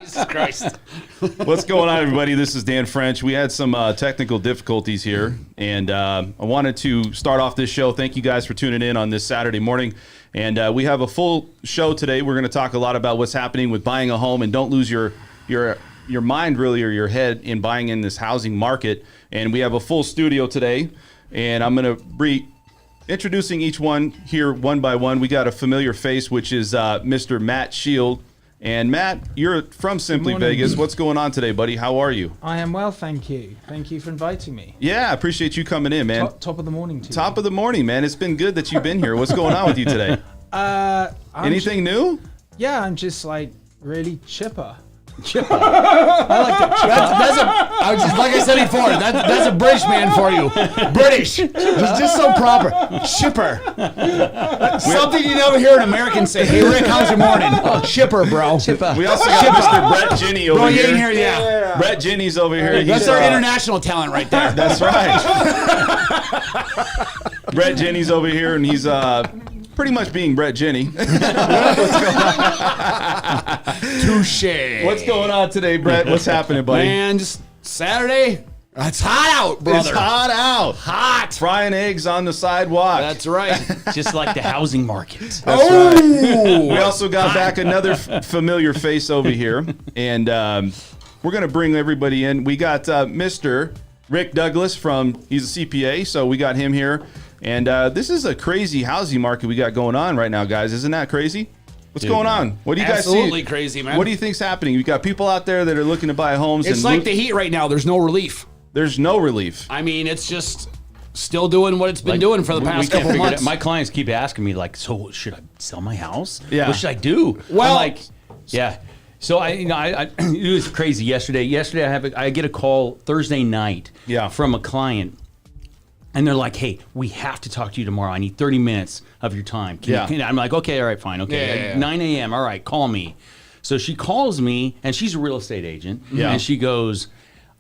Jesus Christ. What's going on, everybody? This is Dan French. We had some technical difficulties here, and I wanted to start off this show. Thank you guys for tuning in on this Saturday morning. And we have a full show today. We're going to talk a lot about what's happening with buying a home, and don't lose your mind, really, or your head in buying in this housing market. And we have a full studio today, and I'm going to be introducing each one here one by one. We got a familiar face, which is Mr. Matt Shield. And Matt, you're from Simply Vegas. What's going on today, buddy? How are you? I am well, thank you. Thank you for inviting me. Yeah, I appreciate you coming in, man. Top of the morning to you. Top of the morning, man. It's been good that you've been here. What's going on with you today? Anything new? Yeah, I'm just like really chipper. Chipper. I like that. I was just, like I said before, that's a British man for you. British. He's just so proper. Chipper. Something you never hear an American say. Hey, Rick, how's your morning? Oh, chipper, bro. Chipper. We also got Mr. Brett Ginney over here. You ain't here, yeah. Brett Ginney's over here. That's our international talent right there. That's right. Brett Ginney's over here, and he's pretty much being Brett Ginney. Touche. What's going on today, Brett? What's happening, buddy? Man, just Saturday. It's hot out, brother. It's hot out. Hot. Frying eggs on the sidewalk. That's right. Just like the housing market. That's right. We also got back another familiar face over here, and we're going to bring everybody in. We got Mr. Rick Douglas he's a CPA, so we got him here. And this is a crazy housing market we got going on right now, guys. Isn't that crazy? What's going on? What do you guys see? Absolutely crazy, man. What do you think's happening? You got people out there that are looking to buy homes. It's like the heat right now. There's no relief. There's no relief. I mean, it's just still doing what it's been doing for the past couple months. My clients keep asking me, like, so should I sell my house? Yeah. What should I do? Well, I'm like, yeah. So I it was crazy yesterday. Yesterday I get a call Thursday night from a client. And they're like, hey, we have to talk to you tomorrow. I need 30 minutes of your time. I'm like, okay, all right, fine. Okay, 9 a.m., all right, call me. So she calls me, and she's a real estate agent. Yeah. And she goes,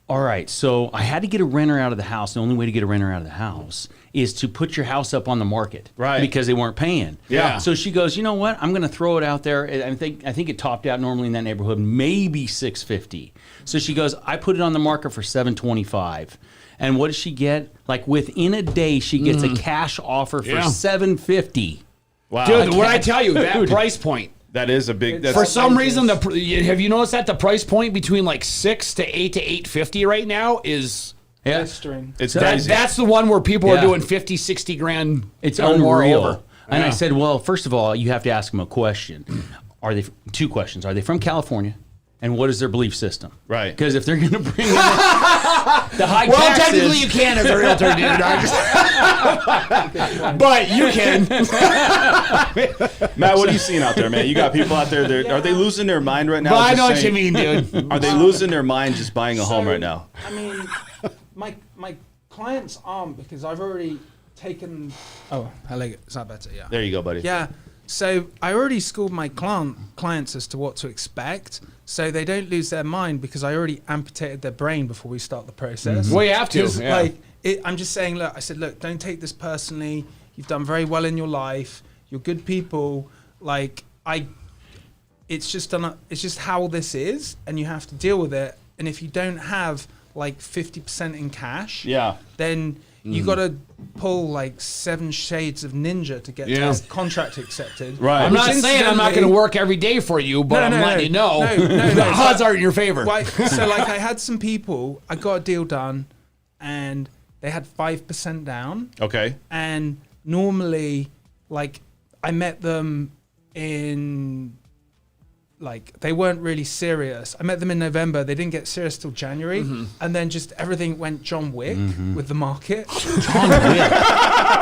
all right, so I had to get a renter out of the house. The only way to get a renter out of the house is to put your house up on the market. Right. Because they weren't paying. Yeah. So she goes, you know what? I'm going to throw it out there. I think it topped out normally in that neighborhood, maybe $650. So she goes, I put it on the market for $725. And what does she get? Like within a day, she gets a cash offer for $750. Wow. Dude, what I tell you, that price point. That is a big. For some reason, have you noticed that the price point between like 6 to 8 to 850 right now is it's so crazy. That's the one where people are doing 50, 60 grand. It's unreal. Over. And I said, well, first of all, you have to ask them a question. Two questions? Are they from California? And what is their belief system? Right. Because if they're going to bring in the high taxes... Well, technically you can as a realtor, dude. But you can. Matt, what are you seeing out there, man? You got people out there, are they losing their mind right now? Well, I know what you mean, dude. Are they losing their mind just buying a home right now? I mean, my clients aren't, because I've already taken... Oh, hello. Is that better? Yeah. There you go, buddy. Yeah. So I already schooled my clients as to what to expect, so they don't lose their mind, because I already amputated their brain before we start the process. Well, you have to. Yeah. I'm just saying, look, I said, look, don't take this personally. You've done very well in your life. You're good people. It's just how this is, and you have to deal with it. And if you don't have like 50% in cash, then you got to pull like 7 shades of ninja to get this contract accepted. Right. I'm not saying I'm not going to work every day for you, but I'm letting you know the odds are in your favor. So like I had some people, I got a deal done, and they had 5% down. Okay. And normally, like, I met them in... Like, they weren't really serious. I met them in November. They didn't get serious till January. And then just everything went John Wick with the market. John Wick.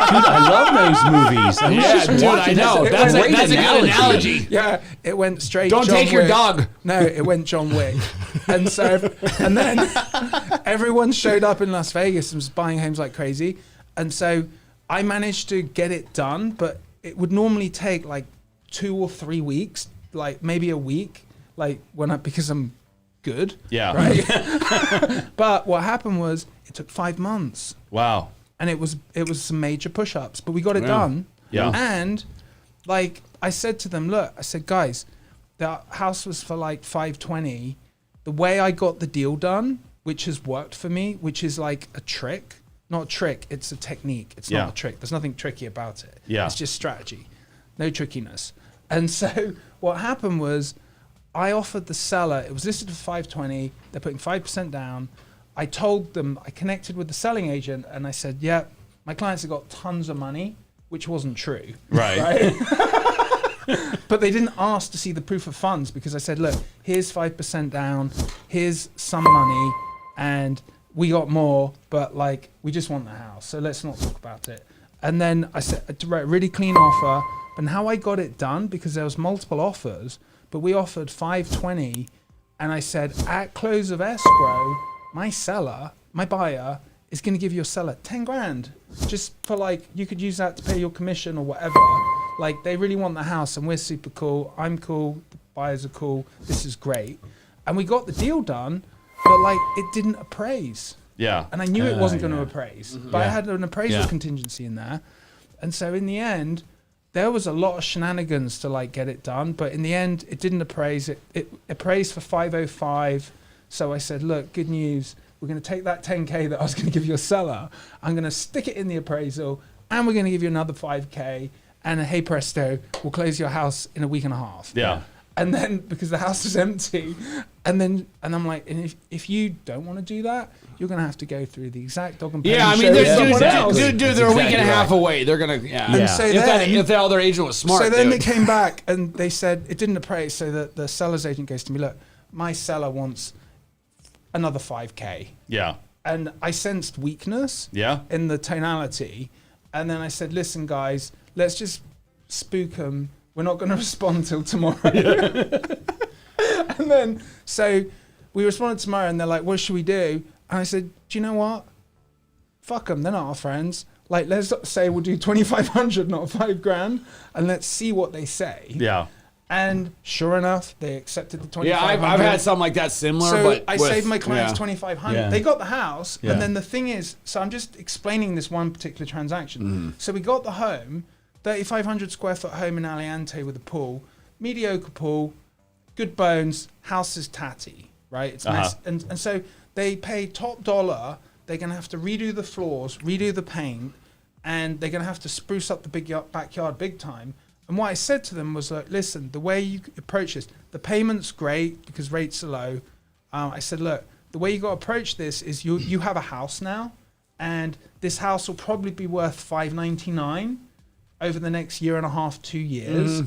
Dude, I love those movies. I know. That's a good analogy. Yeah, it went straight Don't John take your Wick. dog. No, it went John Wick. And then everyone showed up in Las Vegas and was buying homes like crazy. And so I managed to get it done, but it would normally take like 2 or 3 weeks, like maybe a week, like because I'm good. Yeah. Right. But what happened was it took 5 months. Wow. And it was some major push-ups, but we got it done. Yeah. And like I said to them, look, I said, guys, the house was for like 520. The way I got the deal done, which has worked for me, which is like a trick, not a trick, it's a technique. It's not a trick. There's nothing tricky about it. Yeah. It's just strategy, no trickiness. And so what happened was I offered the seller, it was listed for 520. They're putting 5% down. I told them, I connected with the selling agent and I said, yeah, my clients have got tons of money, which wasn't true. Right. But they didn't ask to see the proof of funds because I said, look, here's 5% down, here's some money, and we got more, but like, we just want the house, so let's not talk about it. And then I said, to write a really clean offer, and how I got it done, because there was multiple offers, but we offered 520, and I said, at close of escrow, my seller, my buyer, is going to give your seller 10 grand, just for like, you could use that to pay your commission or whatever. Like, they really want the house and we're super cool. I'm cool. The buyers are cool. This is great. And we got the deal done, but like, it didn't appraise. Yeah. And I knew it wasn't going to appraise, but I had an appraisal Yeah. contingency in there. And so in the end, there was a lot of shenanigans to like get it done, but in the end, it didn't appraise. It appraised for 505. So I said, look, good news. We're going to take that 10K that I was going to give your seller. I'm going to stick it in the appraisal and we're going to give you another 5K. And hey presto, we'll close your house in a week and a half. Yeah. And then because the house is empty, and I'm like, and if you don't want to do that, you're gonna have to go through the exact dog and pony Yeah, I mean, show with they're someone else. they're a week and a half away. They're gonna, And so if the other agent was smart. So then dude. they came back and they said it didn't appraise. So the seller's agent goes to me, look, my seller wants another 5K. Yeah. And I sensed weakness in the tonality. And then I said, listen, guys, let's just spook them. We're not going to respond till tomorrow. And then, so we responded tomorrow and they're like, what should we do? And I said, do you know what? Fuck them. They're not our friends. Like, let's say we'll do 2,500, not 5 grand. And let's see what they say. Yeah. And sure enough, they accepted the 2,500. Yeah, I've had something like that similar. So but I saved my clients 2,500. Yeah. They got the house, Yeah. and then the thing is, so I'm just explaining this one particular transaction. So we got the home, 3,500 square foot home in Aliante with a pool, mediocre pool, good bones, house is tatty, right? It's mess, and so they pay top dollar. They're gonna have to redo the floors, redo the paint, and they're gonna have to spruce up the backyard big time. And what I said to them was like, listen, the way you approach this, the payment's great because rates are low. I said, look, the way you got to approach this is you have a house now, and this house will probably be worth $599 over the next year and a half, 2 years.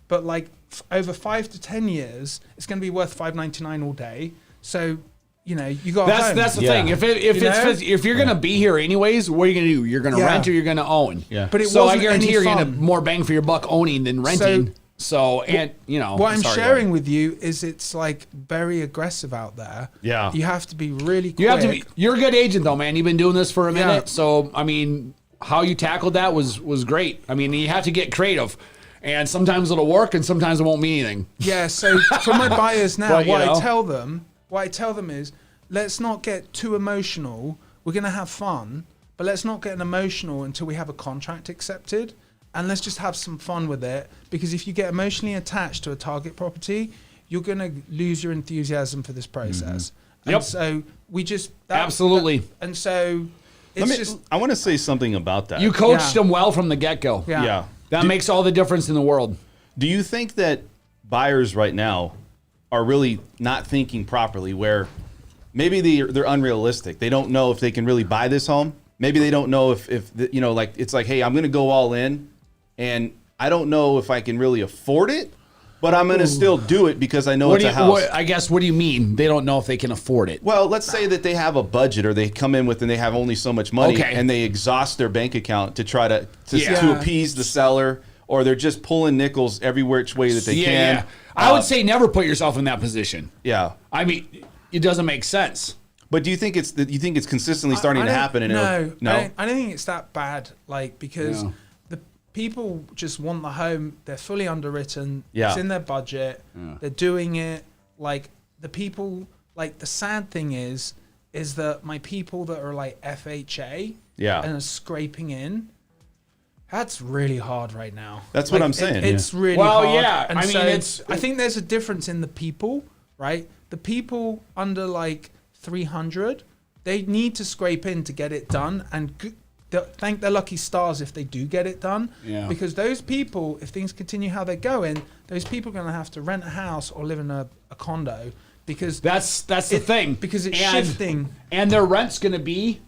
But like over 5 to 10 years, it's going to be worth $599 all day. So, you know, you got that's the thing. If you're gonna be here anyways, what are you gonna do? You're gonna rent or you're gonna own. Yeah. But so I wasn't guarantee any you're gonna fun. more bang for your buck owning than renting. So and you know what I'm sorry, sharing with you is it's like very aggressive out there. Yeah. You have to be really quick. You have to be. You're a good agent though, man. You've been doing this for a minute. Yeah. So I mean, how you tackled that was great. I mean, you have to get creative. And sometimes it'll work, and sometimes it won't mean anything. Yeah. So for my buyers now, But, what I tell them is, let's not get too emotional. We're gonna have fun, but let's not get emotional until we have a contract accepted, and let's just have some fun with it. Because if you get emotionally attached to a target property, you're gonna lose your enthusiasm for this process. And Yep. so we just Absolutely. and so it's I want to say something about that. You coached Yeah. them well from the get-go. yeah. That makes all the difference in the world. Do you think that buyers right now are really not thinking properly, where maybe they're unrealistic? They don't know if they can really buy this home. Maybe they don't know if you know, like, it's like, hey, I'm going to go all in, and I don't know if I can really afford it, but I'm going to still do it because I know it's a house. What do you mean? They don't know if they can afford it. Well, let's say that they have a budget, or they come in with and they have only so much money, Okay. and they exhaust their bank account to try to Yeah. appease the seller, or they're just pulling nickels every which way that they can. Yeah. I would say never put yourself in that position. Yeah. I mean, it doesn't make sense. But do you think it's consistently starting I to don't- happen? And No, I don't think it's that bad. Like, because No. the people just want the home. They're fully underwritten. Yeah. It's in their budget. They're doing it. Like, the people. Like, the sad thing is that my people that are like FHA Yeah. and are scraping in That's really hard right now. That's what I'm saying. It's really Well, hard. yeah, And I mean, it's- I think there's a difference in the people, right? The people under like 300, they need to scrape in to get it done, and thank their lucky stars if they do get it done. Yeah. Because those people, if things continue how they're going, those people are going to have to rent a house or live in a condo, because That's the thing. because it's And- shifting. And their rent's going to be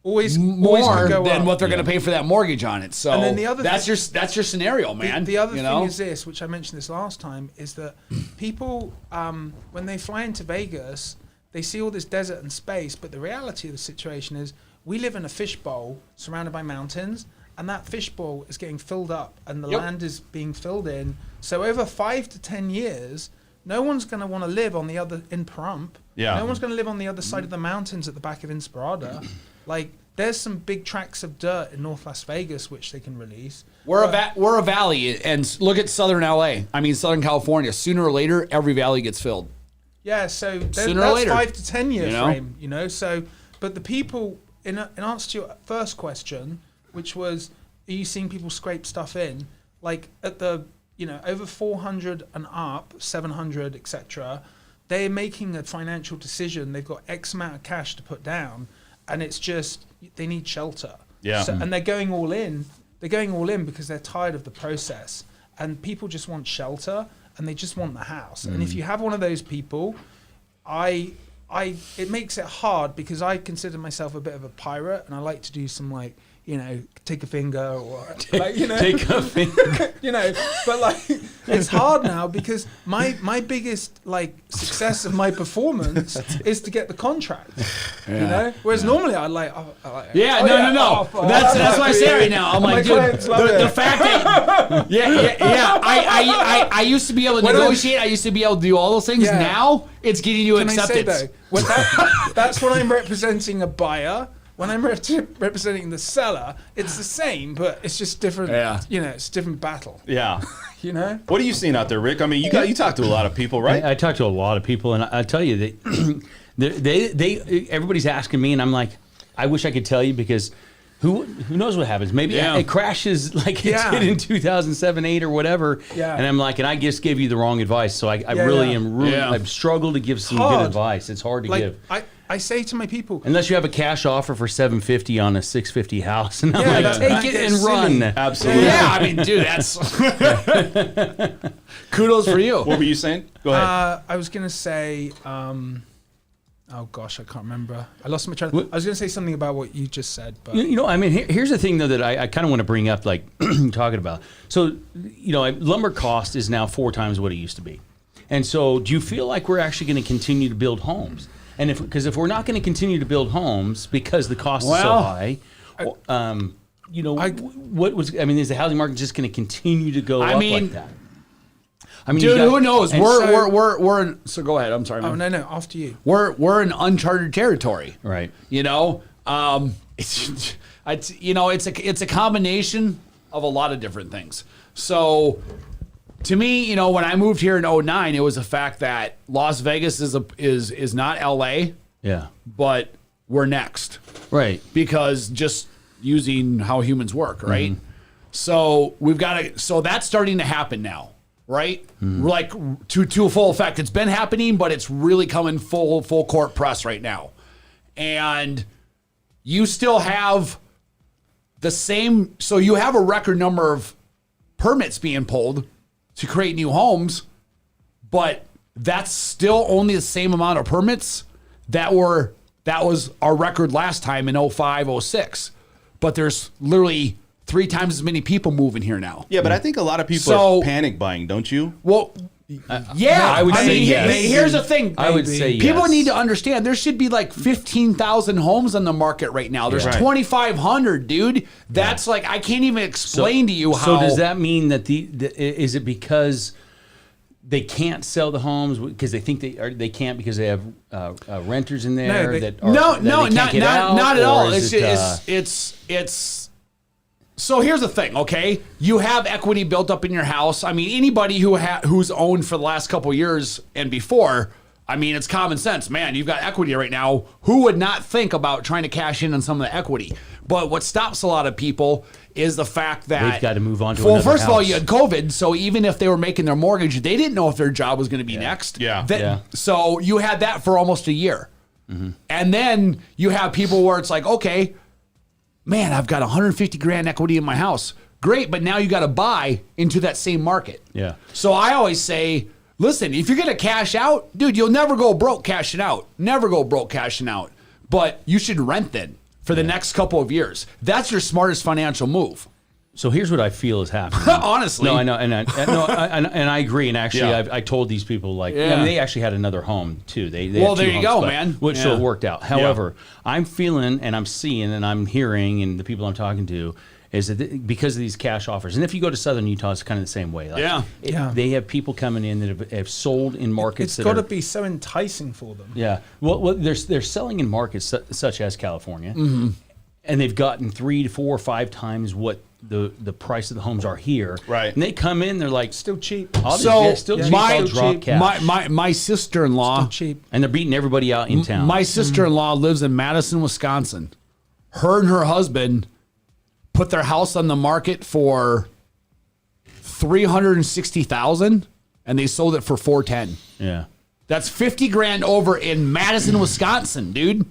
Always more gonna go than up. what they're going to pay for that mortgage on it. So And then the other that's thing- your scenario, man. The other you thing know? is this, which I mentioned this last time, is that people, when they fly into Vegas, they see all this desert and space, but the reality of the situation is we live in a fishbowl surrounded by mountains, and that fishbowl is getting filled up, and the Yep. land is being filled in. So over 5 to 10 years, no one's going to want to live on the other, in Pahrump. Yeah. No one's going to live on the other side of the mountains at the back of Inspirada. Like, there's some big tracts of dirt in North Las Vegas which they can release. We're a valley, and look at Southern LA. I mean, Southern California. Sooner or later, every valley gets filled. Yeah, so Sooner or that's later, 5 to 10 year you know? frame, you know. So, but the people, in answer to your first question, which was, are you seeing people scrape stuff in? Like at the, over 400 and up, 700, etc. They're making a financial decision. They've got X amount of cash to put down, and it's just they need shelter. Yeah. So, and they're going all in. They're going all in because they're tired of the process, and people just want shelter. And they just want the house. And if you have one of those people, it makes it hard because I consider myself a bit of a pirate, and I like to do some take a finger or Take a finger. but like it's hard now because my biggest success of my performance is to get the contract. Whereas normally I'd like Yeah, no. That's what I say right now. I'm like, dude, the fact that I used to be able to negotiate. I used to be able to do all those things. Yeah. Now it's getting you Can I say acceptance. though, that's when I'm representing a buyer. When I'm representing the seller, it's the same, but it's just different. Yeah. It's a different battle. Yeah. What are you seeing out there, Rick? I mean, you talk to a lot of people, right? I talk to a lot of people, and I tell you, they everybody's asking me, and I'm like, I wish I could tell you because who knows what happens? Maybe it crashes like it did in 2007, 8, or whatever. Yeah. And I'm like, and I just gave you the wrong advice. So I've struggled to give some good advice. It's hard to give. I say to my people, Unless you have a cash offer for $750 on a $650 house, and I'm like, that take it is and silly. run. Absolutely. Yeah, I mean, dude, that's kudos for you. What were you saying? Go ahead. I was gonna say, oh gosh, I can't remember. I lost my train. I was gonna say something about what you just said, but I mean, here's the thing though that I kind of want to bring up, like talking about. So, lumber cost is now 4 times what it used to be, and so do you feel like we're actually going to continue to build homes? And if we're not going to continue to build homes because the cost is so high, is the housing market just going to continue to go up like that? I mean, Dude, who knows? We're in, so go ahead. I'm sorry. oh Man. no, after you. We're in uncharted territory. right. It's a combination of a lot of different things. So to me, when I moved here in 2009, it was the fact that Las Vegas is not LA, Yeah. but we're next. Right. Because just using how humans work, right? So so that's starting to happen now, right? Like to a full effect. It's been happening, but it's really coming full court press right now. And you still have the same, so you have a record number of permits being pulled to create new homes, but that's still only the same amount of permits that was our record last time in 05, 06. But there's literally 3 times as many people moving here now. Yeah, but I think a lot of people are panic buying, don't you? Well, I would say yes. Here's the thing. I would say people yes. need to understand there should be like 15,000 homes on the market right now. There's 2,500, dude. That's like I can't even explain to you how. So does that mean that is it because they can't sell the homes because they think they can't because they have renters in there not at all. It's So here's the thing, okay? You have equity built up in your house. I mean, anybody who's owned for the last couple of years and before, I mean, it's common sense. Man, you've got equity right now. Who would not think about trying to cash in on some of the equity? But what stops a lot of people is the fact that they've got to move on to well, another first of all, house. you had COVID, so even if they were making their mortgage, they didn't know if their job was going to be next. Yeah. So you had that for almost a year. And then you have people where it's like, okay, man, I've got 150 grand equity in my house. Great, but now you got to buy into that same market. Yeah. So I always say, listen, if you're going to cash out, dude, you'll never go broke cashing out. Never go broke cashing out. But you should rent then for the next couple of years. That's your smartest financial move. So here's what I feel is happening. Honestly. No, I know, and I agree. And actually, Yeah. I told these people like, Yeah. I mean, they actually had another home too. They Well, had two there you homes, go, but- man. Which so Yeah. it worked out. However, I'm feeling and I'm seeing and I'm hearing and the people I'm talking to is that because of these cash offers, and if you go to Southern Utah, it's kind of the same way. Like, Yeah. they have people coming in that have sold in markets. It's that got to are, be so enticing for them. Yeah. Well, they're selling in markets such as California, and they've gotten 3 to 4 or 5 times what the price of the homes are here. Right. And they come in, they're like, Still cheap. So still cheap. my- I'll drop cash. My sister-in-law, Still cheap. And they're beating everybody out in town. my sister-in-law lives in Madison, Wisconsin. Her and her husband put their house on the market for $360,000 and they sold it for $410,000. Yeah. That's 50 grand over in Madison, Wisconsin, dude.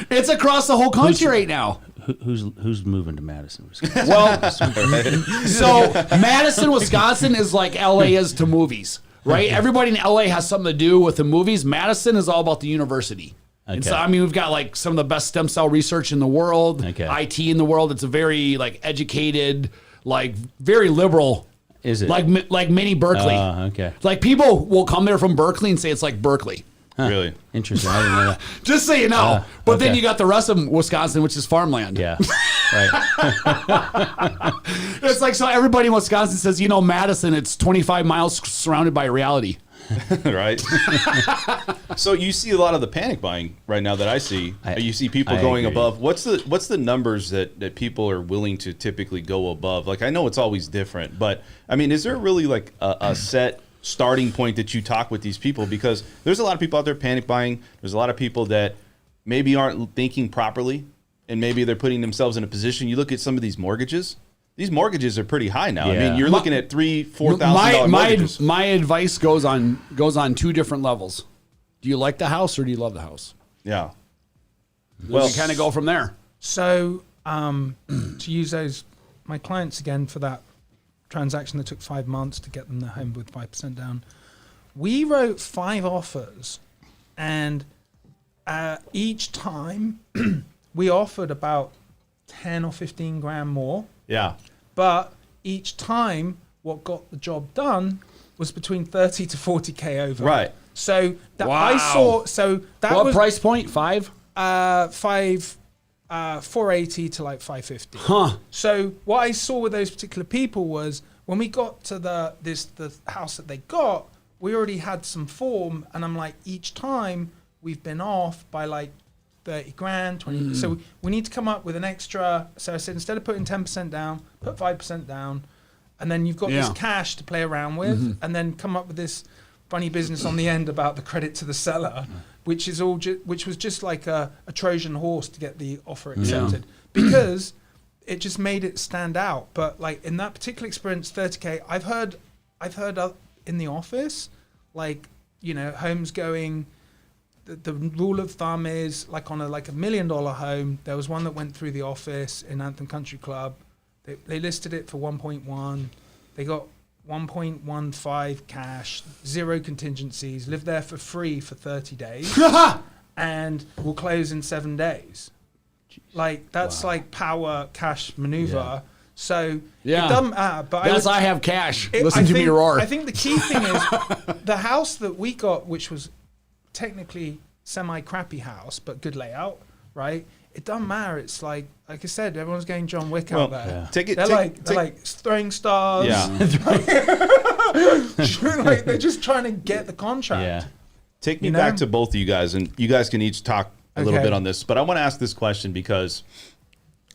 It's across the whole country right now. Who's moving to Madison, Wisconsin? Well, so Madison, Wisconsin is like LA is to movies, right? Everybody in LA has something to do with the movies. Madison is all about the university. And Okay. so, I mean, we've got like some of the best stem cell research in the world, Okay. IT in the world. It's a very like educated, like very liberal. Is it? Like mini Berkeley? Okay. Like people will come there from Berkeley and say it's like Berkeley. Really? Interesting. I didn't know that. Just so you know. But then okay. you got the rest of Wisconsin, which is farmland. Yeah. Right. It's like, so everybody in Wisconsin says, you know, Madison, it's 25 miles surrounded by reality. Right. So you see a lot of the panic buying right now that I see. You see people I going agree. above. What's the numbers that people are willing to typically go above? Like, I know it's always different, but I mean, is there really like a set starting point that you talk with these people? Because there's a lot of people out there panic buying. There's a lot of people that maybe aren't thinking properly, and maybe they're putting themselves in a position. You look at some of these mortgages. These mortgages are pretty high now. I Yeah. mean, you're looking at $3,000-$4,000 mortgages. My advice goes on 2 different levels. Do you like the house or do you love the house? Yeah. Well, you kind of go from there. So to use my clients again for that transaction that took 5 months to get them the home with 5% down, we wrote 5 offers, and each time we offered about 10 or 15 grand more. Yeah. But each time, what got the job done was between 30 to 40K over. Right. So that Wow. I saw. So that What was price point? 5? 480 to like 550. Huh. So what I saw with those particular people was when we got to the house that they got, we already had some form, and I'm like, each time we've been off by like 30 grand, 20. So we need to come up with an extra. So I said, instead of putting 10% down, put 5% down, and then you've got this cash to play around with, and then come up with this funny business on the end about the credit to the seller, which is all which was just like a Trojan horse to get the offer accepted, because it just made it stand out. But like in that particular experience, 30K, I've heard in the office, like, you know, homes going. The rule of thumb is like on a $1 million home. There was one that went through the office in Anthem Country Club. They listed it for 1.1. They got 1.15 cash, 0 contingencies. Lived there for free for 30 days, and will close in 7 days. Like that's like power cash maneuver. Yeah. So Yeah. it doesn't matter. But I have cash. I Listen to me think- roar. I think the key thing is the house that we got, which was technically semi-crappy house, but good layout, right? It doesn't matter. It's like I said, everyone's going John Wick out there. Yeah. They're like throwing stars. Yeah. Like they're just trying to get the contract. Yeah. Take me You know? back to both of you guys, and you guys can each talk a little Okay. bit on this. But I want to ask this question because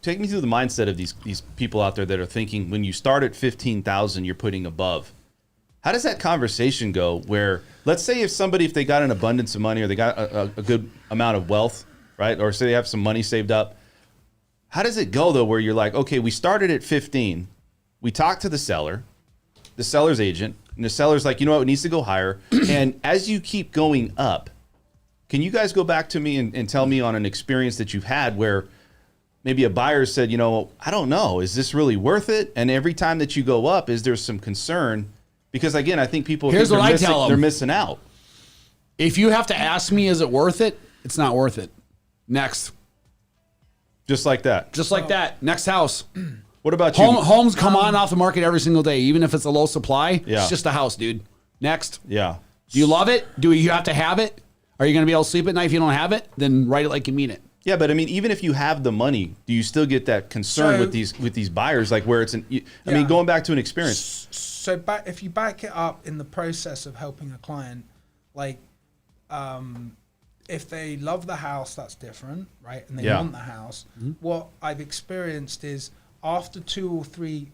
take me through the mindset of these people out there that are thinking when you start at 15,000, you're putting above. How does that conversation go? Where let's say if they got an abundance of money or they got a good amount of wealth, right? Or say they have some money saved up. how does it go though? Where you're like, okay, we started at 15, we talked to the seller's agent, and the seller's like, you know what, it needs to go higher. And as you keep going up, can you guys go back to me and tell me on an experience that you've had where maybe a buyer said, you know, I don't know, is this really worth it? And every time that you go up, is there some concern? Because again, I think people Here's think what I tell them. they're missing out. If you have to ask me, is it worth it? It's not worth it. Next. Just like that. Just like that. Next house. What about you? Homes come on off the market every single day, even if it's a low supply. Yeah. It's just a house, dude. Next. Yeah. Do you love it? Do you have to have it? Are you going to be able to sleep at night if you don't have it? Then write it like you mean it. Yeah, but I mean, even if you have the money, do you still get that concern So- with these buyers, like where it's I mean, going back to an experience. So if you back it up in the process of helping a client, like if they love the house, that's different, right? And they Yeah. want the house. What I've experienced is after 2 or 3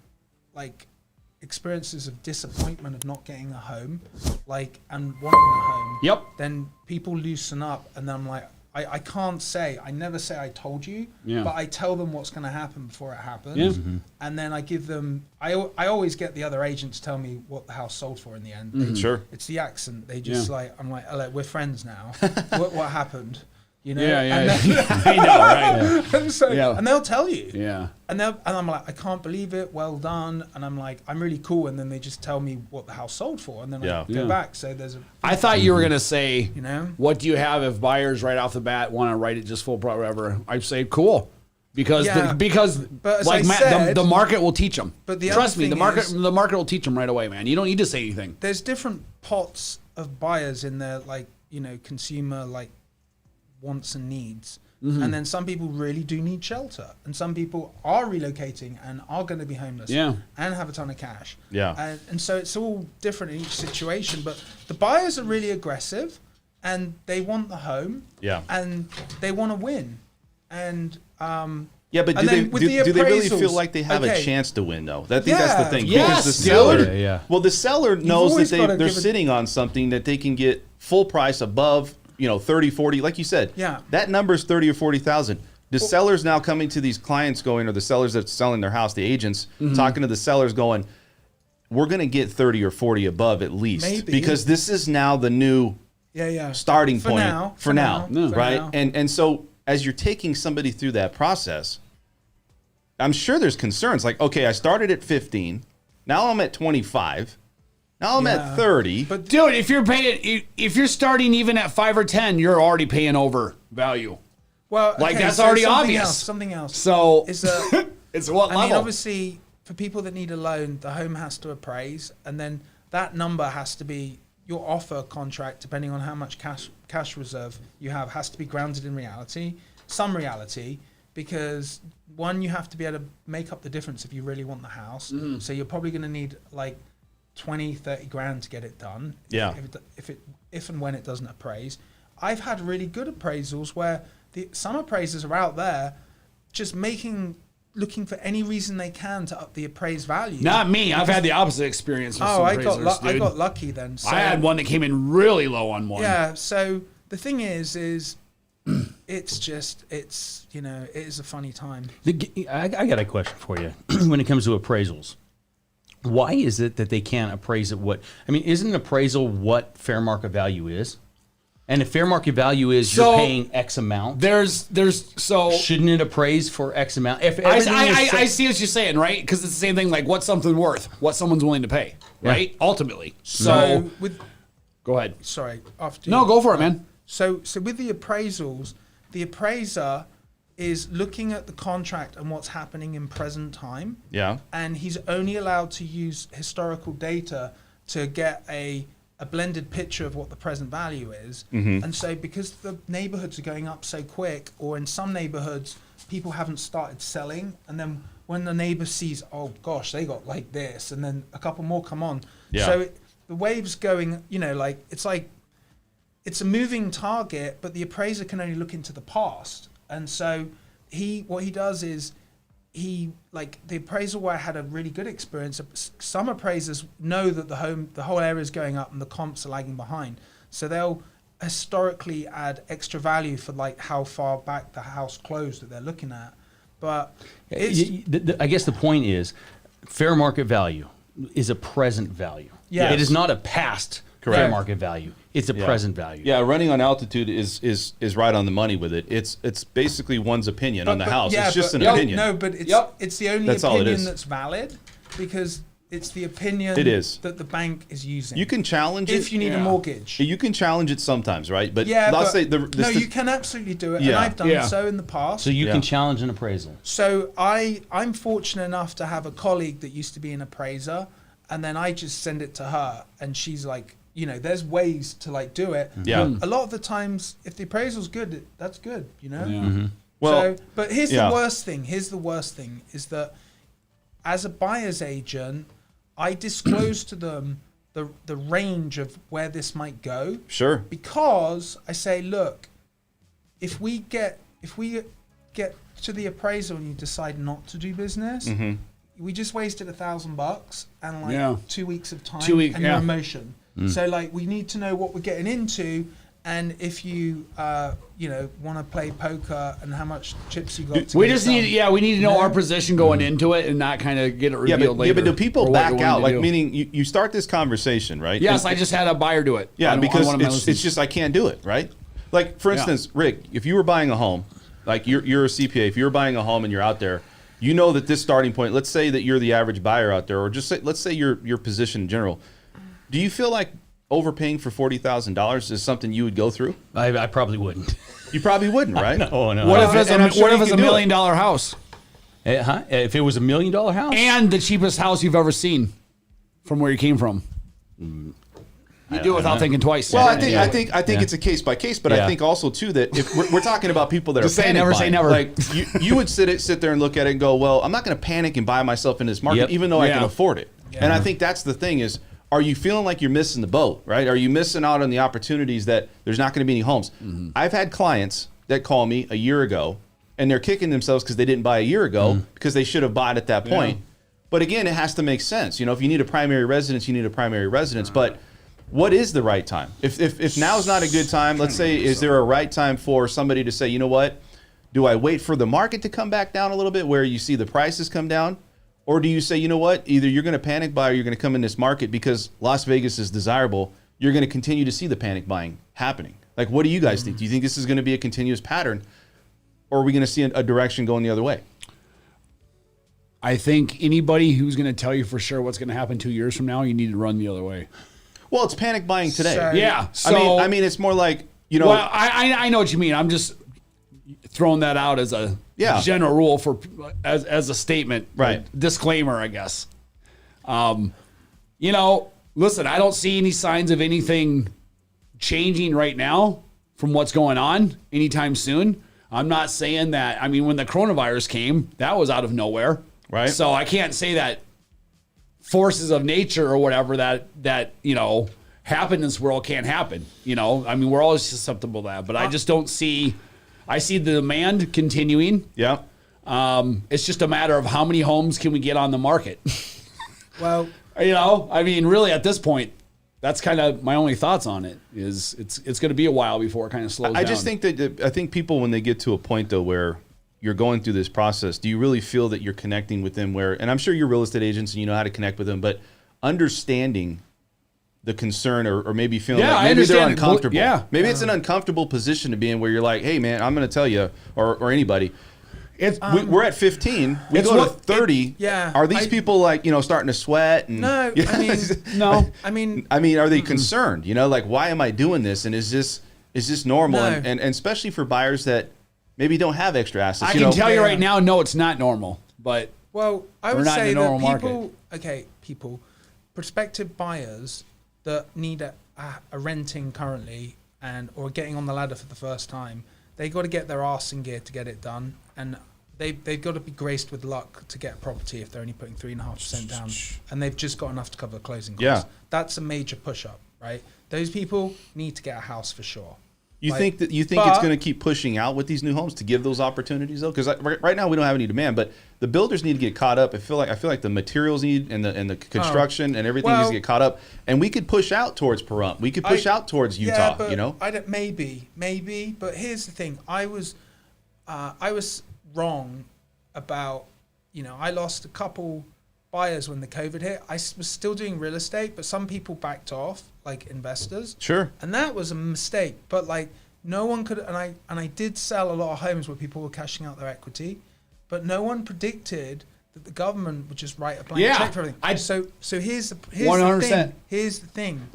like experiences of disappointment of not getting a home, like and wanting a home, Yep. then people loosen up, and then I'm like, I can't say, I never say I told you, Yeah. but I tell them what's going to happen before it happens. Yeah. Mm-hmm. And then I give them, I always get the other agents tell me what the house sold for in the end. They- Sure. It's the accent. They just Yeah. like, I'm like, oh, we're friends now. what happened? You know? Yeah, yeah, And then- yeah. I know, right? and, so, Yeah. and they'll tell you. Yeah. And I'm like, I can't believe it. Well done. And I'm like, I'm really cool. And then they just tell me what the house sold for. And then Yeah. I go Yeah. back. So there's a, I thought you were going to say, you know? what do you have if buyers right off the bat want to write it just full price, whatever? I'd say cool. Because Yeah. because as like I Matt, said- the market will teach them. But the Trust other me, the thing market is- will teach them right away, man. You don't need to say anything. There's different pots of buyers in their like, you know, consumer like wants and needs. Mm-hmm. And then some people really do need shelter, and some people are relocating and are going to be homeless, Yeah. and have a ton of cash. Yeah. And so it's all different in each situation. But the buyers are really aggressive, and they want the home, Yeah. and they want to win, and Yeah, but And do then with they the really feel appraisals, like they have a okay. chance to win though? I think that's the Yeah. thing. Yes, because the dude. seller, Yeah. well, the seller knows always that gotta they're give it- sitting on something that they can get full price above, 30, 40, like you said. Yeah. That number's 30 or 40,000. The sellers now coming to these clients going, or the sellers that's selling their house, the agents talking to the sellers going, we're going to get 30 or 40 above at least. Maybe. Because this is now the new yeah. starting For point now, for now, No. for right? now. And so as you're taking somebody through that process, I'm sure there's concerns like, okay, I started at 15, now I'm at 25, now I'm at Yeah. 30. But Dude, if you're starting even at 5 or 10, you're already paying over value. well, Like, that's already something obvious. Else, something else. So Is it's what I level? mean, obviously, for people that need a loan, the home has to appraise, and then that number has to be your offer contract, depending on how much cash reserve you have, has to be grounded in reality, some reality, because one, you have to be able to make up the difference if you really want the house. So you're probably going to need like 20, 30 grand to get it done. Yeah. If and when it doesn't appraise. I've had really good appraisals where some appraisers are out there just looking for any reason they can to up the appraised value. Not me. I've had the opposite experience with some I appraisers, I dude. got lucky then. So, I had one that came in really low on one. Yeah. So the thing is it's you know, it is a funny time. I got a question for you. When it comes to appraisals, why is it that they can't appraise at what? I mean, isn't an appraisal what fair market value is? And if fair market value is So, you're paying X amount, There's so shouldn't it appraise for X amount? If I everything is set- see what you're saying, right? Because it's the same thing. Like, what's something worth? What someone's willing to pay, right? Ultimately. So with go ahead. sorry, after No, you. go for it, man. So with the appraisals, the appraiser is looking at the contract and what's happening in present time. Yeah. And he's only allowed to use historical data to get a blended picture of what the present value is. And so because the neighborhoods are going up so quick, or in some neighborhoods, people haven't started selling, and then when the neighbor sees, oh gosh, they got like this, and then a couple more come on. Yeah. So the wave's going, you know, like it's a moving target, but the appraiser can only look into the past. And so what he does is like the appraisal where I had a really good experience, some appraisers know that the whole area is going up and the comps are lagging behind. So they'll historically add extra value for like how far back the house closed that they're looking at. But I guess the point is, fair market value is a present value. Yes. It is not a past fair market value. It's a present value. Yeah, running on altitude is right on the money with it. It's basically one's opinion on the house. Yeah, it's just an but, opinion. No, but it's the only That's all it opinion is. that's valid, because it's the opinion It is. that the bank is using. You can challenge it if you need a mortgage. You can challenge it sometimes, right? But Yeah, let's but say you can absolutely do it, Yeah. and I've done Yeah. so in the past. So you can challenge an appraisal. So I'm fortunate enough to have a colleague that used to be an appraiser, and then I just send it to her, and she's like, you know, there's ways to like do it. Yeah. A lot of the times, if the appraisal's good, that's good, you know. Yeah. Well, But here's yeah. the worst thing. Here's the worst thing is that as a buyer's agent, I disclose to them the range of where this might go. Sure. Because I say, look, if we get to the appraisal and you decide not to do business, we just wasted $1,000 and like 2 weeks of time 2 weeks, and your emotion. So like we need to know what we're getting into, and if you want to play poker and how much chips you got. We just need, we need to know our position going into it and not kind of get it revealed later. but do people or what back you're out? willing Like, to do. meaning you start this conversation, right? Yes, And- I just had a buyer do it. Yeah, on because one of my it's listings. just I can't do it, right? Like for instance, Rick, if you were buying a home, like you're a CPA, if you're buying a home and you're out there, you know that this starting point. Let's say that you're the average buyer out there, or just say, let's say your position in general. Do you feel like overpaying for $40,000 is something you would go through? I probably wouldn't. You probably wouldn't, right? Oh no. What if it's And I'm sure you a can do it. $1 million house If it was $1 million house, and the cheapest house you've ever seen from where you came from? You do it without thinking twice. Well, I think it's a case by case, but I Yeah. think also too that if we're talking about people that Just are say panic never buying, say never. like you would sit there and look at it and go, well, I'm not going to panic and buy myself in this market, Yep. even though I Yeah. can afford it. And I think that's the thing is, are you feeling like you're missing the boat, right? Are you missing out on the opportunities that there's not going to be any homes? I've had clients that call me a year ago, and they're kicking themselves because they didn't buy a year ago because they should have bought at that point. But again, it has to make sense. You know, if you need a primary residence, you need a primary residence. But what is the right time? If now's not a good time, let's say, is there a right time for somebody to say, you know what, do I wait for the market to come back down a little bit where you see the prices come down? Or do you say, you know what, either you're going to panic buy or you're going to come in this market because Las Vegas is desirable, you're going to continue to see the panic buying happening? Like, what do you guys think? Do you think this is going to be a continuous pattern, or are we going to see a direction going the other way? I think anybody who's going to tell you for sure what's going to happen 2 years from now, you need to run the other way. Well, it's panic buying today. So- Yeah. So I mean, it's more like, you know, well, I know what you mean. I'm just throwing that out as a general rule for as a statement, Right. a disclaimer, I guess. You know, listen, I don't see any signs of anything changing right now from what's going on anytime soon. I'm not saying that. I mean, when the coronavirus came, that was out of nowhere, Right. So I can't say that forces of nature or whatever that you know happen in this world can't happen. You know, I mean, we're always susceptible to that, but I just don't see. I see the demand continuing. yeah. It's just a matter of how many homes can we get on the market. Well, You know, I mean, really at this point, that's kind of my only thoughts on it. Is it's going to be a while before it kind of slows down. I just think that I think people, when they get to a point though where you're going through this process, do you really feel that you're connecting with them? Where, and I'm sure you're real estate agents and you know how to connect with them, but understanding the concern or maybe feeling Yeah, like I maybe they're understand. uncomfortable. Yeah. Maybe it's an uncomfortable position to be in where you're like, hey man, I'm going to tell you, or anybody. it's We're at 15. We it's go what- to 30. yeah, Are these people like, you know, starting to sweat? And, No, Yeah. I mean, no. I mean, are they concerned? You know, like, why am I doing this? And is this normal? No. And especially for buyers that maybe don't have extra assets. I you can know? tell you Yeah. right now, no, it's not normal. But well, I We're would not in say a normal that market. people, prospective buyers that need a renting currently and or getting on the ladder for the first time, they got to get their arse in gear to get it done, and they've got to be graced with luck to get a property if they're only putting 3.5% down, and they've just got enough to cover closing costs. Yeah. That's a major push up, right? Those people need to get a house for sure. You Like, think it's but- going to keep pushing out with these new homes to give those opportunities though? Because right now we don't have any demand, but the builders need to get caught up. I feel like the materials need and the construction and everything needs to get caught up, and we could push out towards Pahrump. We could push out towards Utah. Yeah, but you know, I don't, maybe. But here's the thing: I was wrong about, I lost a couple buyers when the COVID hit. I was still doing real estate, but some people backed off, like investors. Sure. And that was a mistake. But like no one could, and I did sell a lot of homes where people were cashing out their equity, but no one predicted that the government would just write a blank check for everything. So here's the 100%. Here's the thing.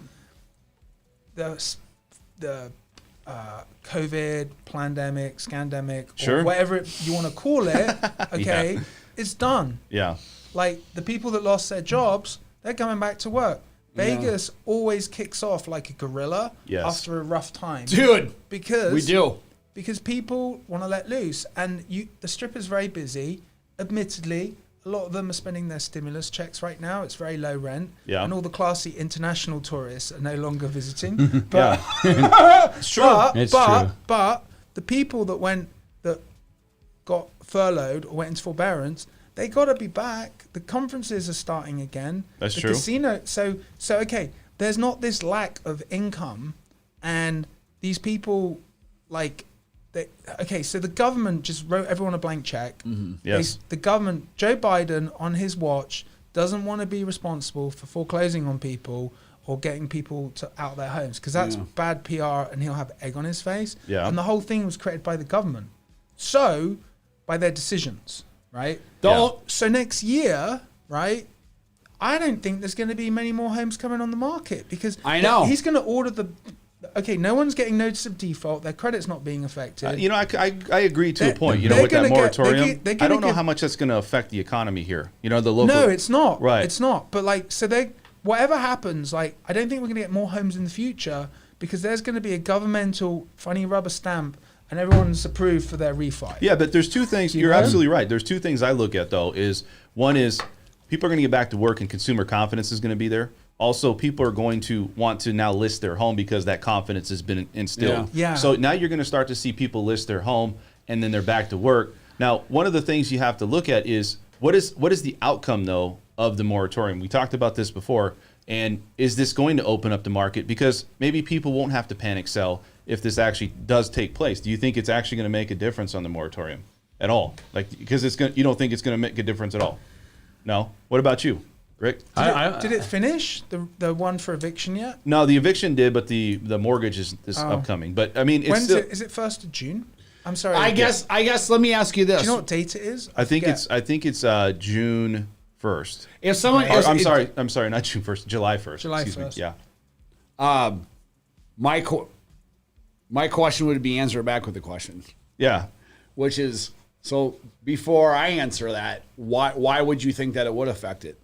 The COVID, pandemic, scandemic, or whatever you want to call it, okay, it's done. Yeah. Like the people that lost their jobs, they're coming back to work. Vegas always kicks off like a gorilla after a rough time. Dude, because we do. Because people want to let loose. And the Strip is very busy. Admittedly, a lot of them are spending their stimulus checks right now. It's very low rent. Yeah. And all the classy international tourists are no longer visiting. But it's true. But the people that got furloughed or went into forbearance, they got to be back. The conferences are starting again. That's the true. Casino. So okay, there's not this lack of income, and these people so the government just wrote everyone a blank check. Mm-hmm. Yes. The government, Joe Biden, on his watch, doesn't want to be responsible for foreclosing on people or getting people out of their homes because that's bad PR, and he'll have egg on his face. Yeah. And the whole thing was created by the government. So, by their decisions, right? So next year, right, I don't think there's going to be many more homes coming on the market because he's going to order no one's getting notice of default. Their credit's not being affected. I agree to a point. With that moratorium, I don't know how much that's going to affect the economy here. The local. No, it's not. Right. It's not. But whatever happens, I don't think we're going to get more homes in the future because there's going to be a governmental funny rubber stamp and everyone's approved for their refi. Yeah, but there's two things. You're absolutely right. There's two things I look at, though, is one is people are going to get back to work and consumer confidence is going to be there. Also, people are going to want to now list their home because that confidence has been instilled. Yeah. So now you're going to start to see people list their home and then they're back to work. Now, one of the things you have to look at is what is the outcome, though, of the moratorium? We talked about this before. And is this going to open up the market? Because maybe people won't have to panic sell if this actually does take place. Do you think it's actually going to make a difference on the moratorium at all? Because you don't think it's going to make a difference at all? No? What about you, Rick? Did it finish, the one for eviction yet? No, the eviction did, but the mortgage is upcoming. But I mean, is it 1st of June? I'm sorry. I guess. Let me ask you this. Do you know what date it is? I think it's June 1st. If someone, I'm sorry, not June 1st, July 1st. July Excuse 1st. Me. Yeah. My question would be answered back with the question. Yeah. Which is, so before I answer that, why would you think that it would affect it?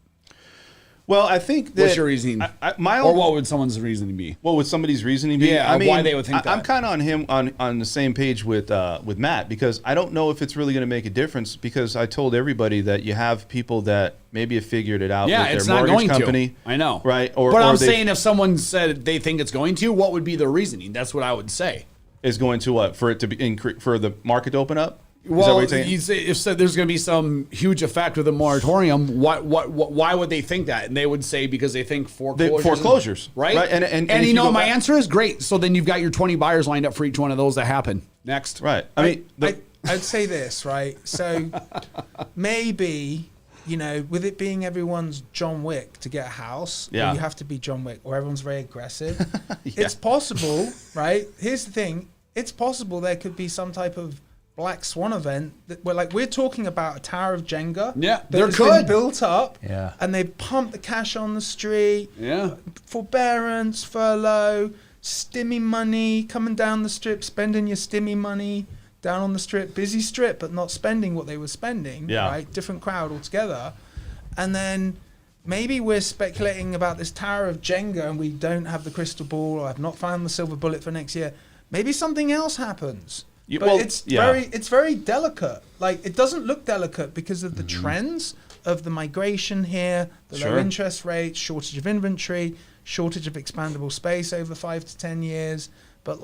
Well, I think that... What's your reasoning? Or what would someone's reasoning be? What would somebody's reasoning be? Yeah, why they would think that. I'm kind of on the same page with Matt, because I don't know if it's really going to make a difference, because I told everybody that you have people that maybe have figured it out with their mortgage company. To. I know. Right? But I'm saying if someone said they think it's going to, what would be the reasoning? That's what I would say. Is going to what? For it to be for the market to open up? Well, you say if there's going to be some huge effect with a moratorium, why would they think that? And they would say because they think foreclosures, right? And you know, my answer is great. So then you've got your 20 buyers lined up for each one of those that happen. Next, right? I'd say this, right? So maybe, with it being everyone's John Wick to get a house, you have to be John Wick, or everyone's very aggressive. It's possible, right? Here's the thing: it's possible there could be some type of black swan event where we're talking about a tower of Jenga. Yeah, that's been built up. Yeah, and they pump the cash on the street. Yeah, forbearance, furlough, stimmy money coming down the strip, spending your stimmy money down on the strip, busy strip, but not spending what they were spending. Yeah, right, different crowd altogether. And then maybe we're speculating about this tower of Jenga, and we don't have the crystal ball, or have not found the silver bullet for next year. Maybe something else happens. It's very delicate. It doesn't look delicate because of the trends of the migration here, the low interest rates, shortage of inventory, shortage of expandable space over 5 to 10 years. But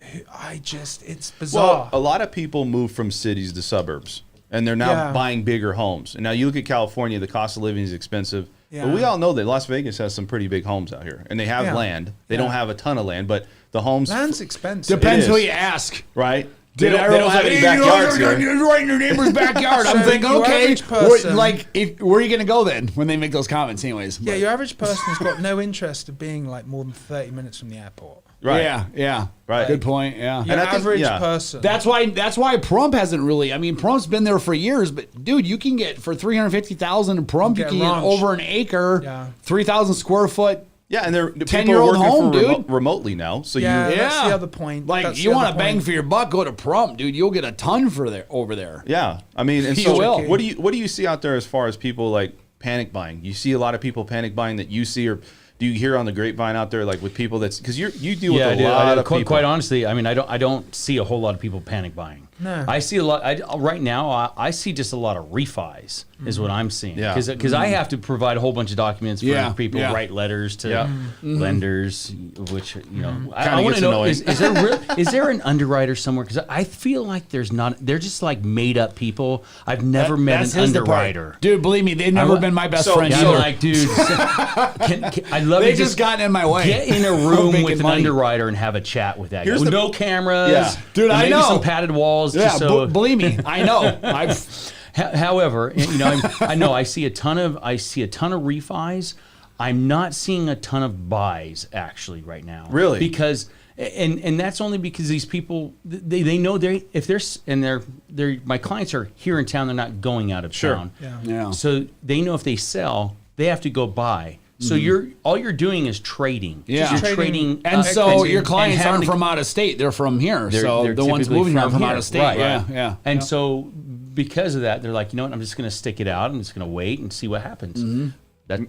it's bizarre. Well, a lot of people move from cities to suburbs, and they're now buying bigger homes. And now you look at California, the cost of living is expensive. Yeah. But we all know that Las Vegas has some pretty big homes out here, and they have land. They don't have a ton of land, but the homes... Land's expensive. Depends who you ask. Right. They don't have any backyards here. You're right in your neighbor's backyard. I'm So thinking, your okay, average person- where are you going to go then when they make those comments anyways? Yeah, But- your average person has got no interest of being like more than 30 minutes from the airport. Right. Yeah. Right. Good point. Yeah. Your I think- average yeah. person. That's why Prump hasn't really. I mean, Prump's been there for years, but dude, you can get for $350,000 in Prump, you Get can a get ranch. over an acre, Yeah. 3,000 square foot. Yeah, and they're people are 10-year-old working home, for dude. remotely now. So yeah, you that's the other point. Like That's you the want other to bang point. for your buck, go to Prump, dude. You'll get a ton for there over there. Yeah, I mean, and You so will. what do you see out there as far as people like panic buying? You see a lot of people panic buying that you see, or do you hear on the grapevine out there like with people that's because you deal with I a do. lot of quite, people. quite honestly, I mean, I don't see a whole lot of people panic buying. No. I see a lot. Right now, I see just a lot of refis is what I'm seeing. Yeah. Because I have to provide a whole bunch of documents for Yeah, people, yeah. write letters to Yeah. lenders, which I Kinda want gets to know annoying. is there an underwriter somewhere? Because I feel like there's not. They're just like made up people. I've never met That's an his the part. underwriter. Dude, believe me, they've never wa- been my best so- friend Yeah, either. I'm like, dude, I love They've to just gotten in my way. Get in a Of room making with an money. underwriter and have a chat with that Here's guy. the- No cameras. Yeah. Dude, and I maybe know. some padded walls. Yeah, just so. believe me, I know. I've However, I know I see a ton of refis. I'm not seeing a ton of buys actually right now. Really? Because and that's only because these people they know they're my clients are here in town. They're not going out of town. Yeah. So they know if they sell, they have to go buy. So all you're doing is trading. Yeah. You're Trading. trading. And so and your clients having aren't to- from out of state; they're from here. So they're the ones typically moving are from here. out of state. Right. Yeah. And so because of that, they're like, you know what? I'm just going to stick it out. I'm just going to wait and see what happens. That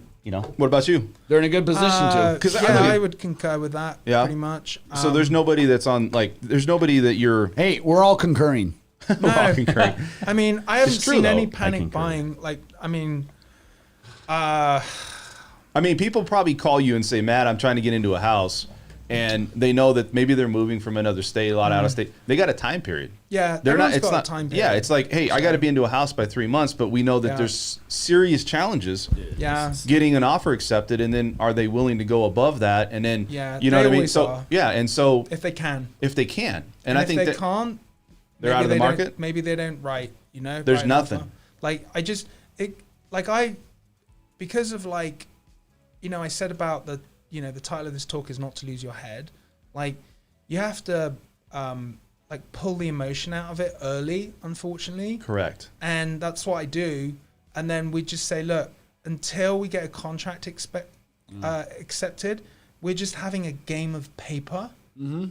What about you? They're in a good position too. 'Cause yeah, I- I would concur with that Yeah. pretty much. So there's nobody that's on like there's nobody that you're Hey, we're all concurring. walking great. I mean, I haven't It's true, seen though. any I panic concur. buying. Like, I mean, I mean, people probably call you and say, Matt, I'm trying to get into a house. And they know that maybe they're moving from another state, a lot out of state. They got a time period. yeah, They're not, everyone's it's got a not, time yeah, period. it's like, hey, I got to be into a house by 3 months, but we know that Yeah. there's serious challenges yeah. getting an offer accepted. And then are they willing to go above that? And then, Yeah, you know they what I mean? always So, are. yeah. And so If they can, if they can, and I if think they that can't, they're maybe out of the they don't- market. Maybe they don't write. You know, There's write an nothing. offer. Like because of like, you know, I said about the title of this talk is not to lose your head. Like, you have to like pull the emotion out of it early, unfortunately. Correct. And that's what I do. And then we just say, look, until we get a contract accepted, we're just having a game of paper.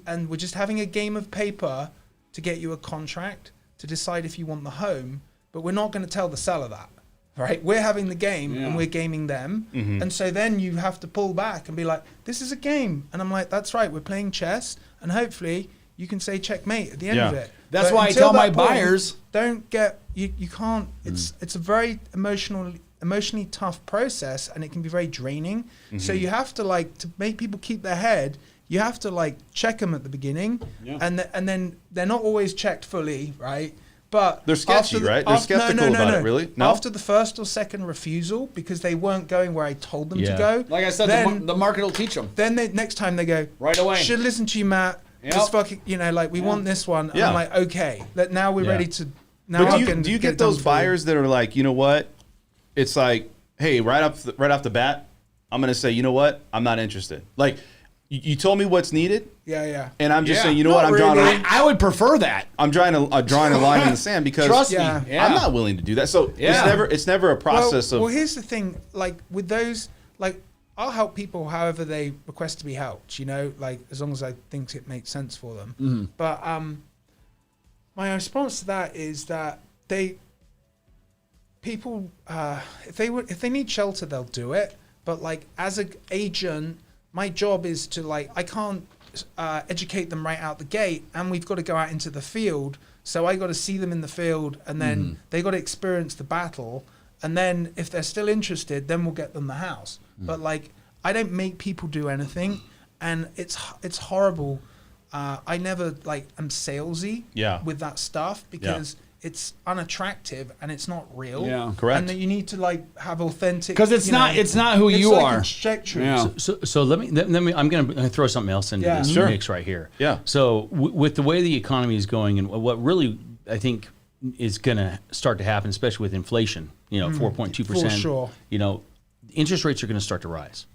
And we're just having a game of paper to get you a contract to decide if you want the home. But we're not going to tell the seller that, right? We're having the game and we're gaming them. And so then you have to pull back and be like, this is a game. And I'm like, that's right. We're playing chess. And hopefully you can say checkmate at the end of it. That's But why I until tell my that point, buyers- don't get you can't it's a very emotionally tough process, and it can be very draining. So you have to, like, to make people keep their head, you have to like check them at the beginning, and then they're not always checked fully, right? But They're sketchy, right? They're skeptical about it, really? No? After the first or second refusal, because they weren't going where I told them to Yeah. go. Like I said, then, the market will teach them. then next time they go Right away. Should listen to you, Matt. Yep. This fucking, like, we want this one. And Yeah. I'm like, okay, now we're Yeah. ready to. Now But I do can you get get it done those for you. buyers that are like, you know what? It's like, hey, right off the bat, I'm gonna say, you know what? I'm not interested. Like, you told me what's needed, Yeah. and I'm just Yeah. saying, you know Not what? I'm drawing really. I would prefer that. drawing a line in the sand because Trust Yeah. me. Yeah. I'm not willing to do that. So Yeah. it's never a process well, of here's the thing. Like, with those, like, I'll help people however they request to be helped. Like, as long as I think it makes sense for them. But my response to that is that people, if they need shelter, they'll do it. But, like, as an agent, my job is to, like, I can't educate them right out the gate, and we've got to go out into the field. So I got to see them in the field, and then they got to experience the battle. And then if they're still interested, then we'll get them the house. But, like, I don't make people do anything, and it's horrible. I never, like, am salesy Yeah. with that stuff, because it's unattractive and it's not real. Yeah. Correct. And that you need to like have authentic, Because it's not who it's you like are. Conjecture. Yeah. So let me. I'm going to throw something else into this mix right here. Yeah. So with the way the economy is going, and what really I think is going to start to happen, especially with inflation, 4.2%. For sure. Interest rates are going to start to rise.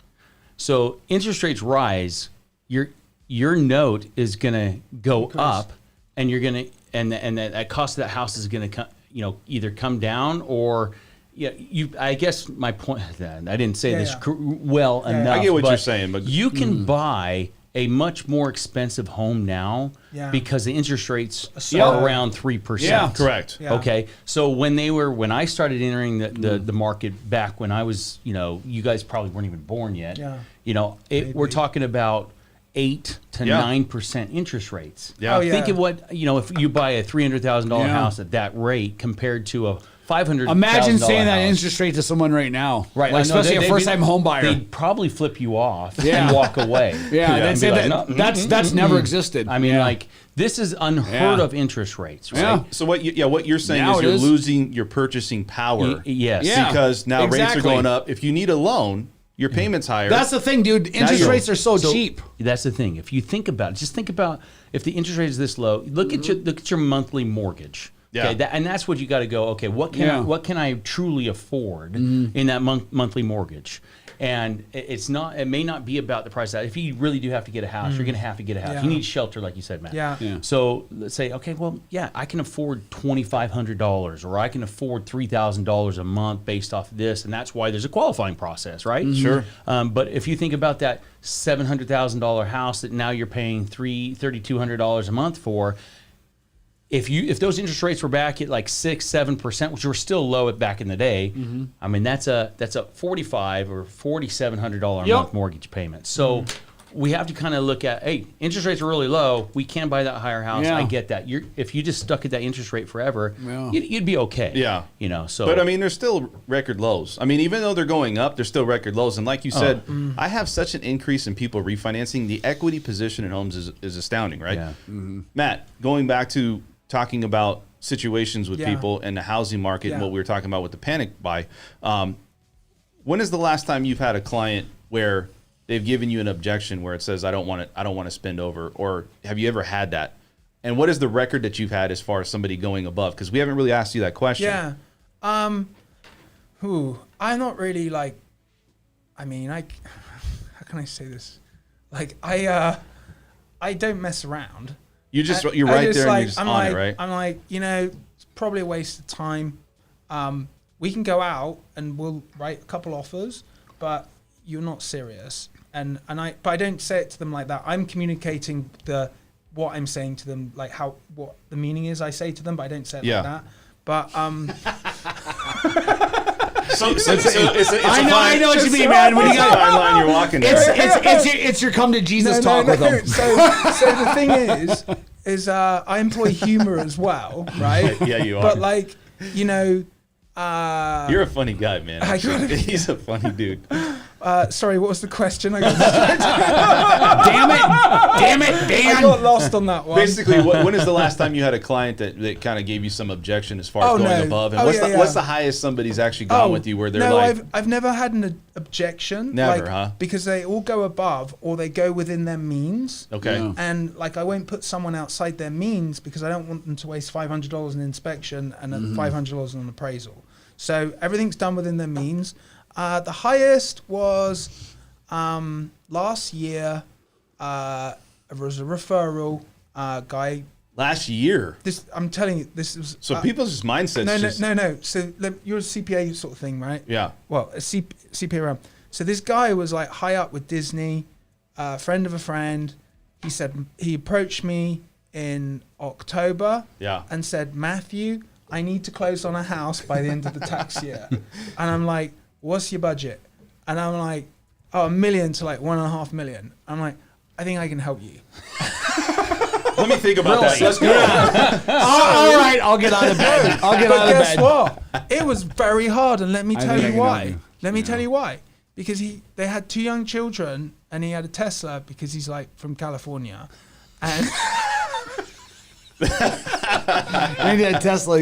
So interest rates rise, your note is going to go up, and you're going to and that cost of that house is going to either come down or. Yeah, I guess my point. I didn't say this well enough. I get what you're saying, but you can buy a much more expensive home now because the interest rates are around 3%. Yeah, correct. Yeah. Okay, so when I started entering the market back when I was, you guys probably weren't even born yet. Yeah. We're talking about 8 to 9% interest rates. Yeah. Think of what if you buy a $300,000 house at that rate compared to a $500,000. Imagine saying that house. interest rate to someone right now, Right, Like, especially a first-time home buyer. They'd probably flip you off and walk away. Yeah, they'd And say be like, that "No, that's never existed. I mean, like this is unheard of interest rates, right? Yeah. So what you're saying Now is it you're is. losing your purchasing power. Yes. Yeah. Because now rates exactly. are going up. If you need a loan, your payment's higher. That's the thing, dude. Interest you're- rates are so cheap. That's the thing. If you think about it, just think about if the interest rate is this low. Look at your monthly mortgage. Yeah. Okay, and that's what you got to go. Okay, what can I truly afford in that monthly mortgage? And it may not be about the price. If you really do have to get a house, you're going to have to get a house. Yeah. You need shelter, like you said, Matt. Yeah. So let's say, okay, well, yeah, I can afford $2,500, or I can afford $3,000 a month based off of this, and that's why there's a qualifying process, right? Sure. But if you think about that $700,000 house that now you're paying $3,200 a month for. If those interest rates were back at like 6-7%, which were still low back in the day, I mean that's a $4,500 or $4,700 a month mortgage payment. So we have to kind of look at, hey, interest rates are really low. We can buy that higher house. Yeah. I get that. If you just stuck at that interest rate forever, you'd be okay. Yeah. So. But I mean, there's still record lows. I mean, even though they're going up, there's still record lows. And like you said, I have such an increase in people refinancing. The equity position in homes is astounding, right? Yeah. Matt, going back to talking about situations with people and the housing market and Yeah. what we were talking about with the panic buy. When is the last time you've had a client where they've given you an objection where it says, I don't want to spend over, or have you ever had that? And what is the record that you've had as far as somebody going above? Because we haven't really asked you that question. Yeah. I'm not really like, I mean, how can I say this? Like, I don't mess around. You're right there and you're just on it, right? I'm like, it's probably a waste of time. We can go out and we'll write a couple offers, but you're not serious. But I don't say it to them like that. I'm communicating what I'm saying to them, like what the meaning is. I say to them, but I don't say it like that. But I know what you mean, man. When you got fine line you're walking there. it's your come to Jesus talk with them. So the thing is I employ humor as well, right? Yeah, you are. But like, you're a funny guy, man. He's a funny dude. Sorry, what was the question? I got Damn it, Dan. I got lost on that one. Basically, when is the last time you had a client that kind of gave you some objection as far as going above? And what's the highest somebody's actually gone with you where they're like... I've never had an objection. Never, huh? Because they all go above or they go within their means. Okay. Yeah. And like I won't put someone outside their means because I don't want them to waste $500 in inspection and $500 on appraisal. So everything's done within their means. The highest was last year. It was a referral guy. Last year. I'm telling you, this was. So people's mindsets. No. So you're a CPA sort of thing, right? Yeah. Well, a CPA around. So this guy was like high up with Disney, friend of a friend. He said he approached me in October. Yeah. And said, Matthew, I need to close on a house by the end of the tax year. And I'm like, what's your budget? And I'm like, $1 million to like $1.5 million. I'm like, I think I can help you. Let me think about that. Let's go. All right, I'll get out of bed. But guess what? It was very hard, and let me tell you why. Let me tell you why. Because they had 2 young children, and he had a Tesla because he's like from California, and Maybe a Tesla.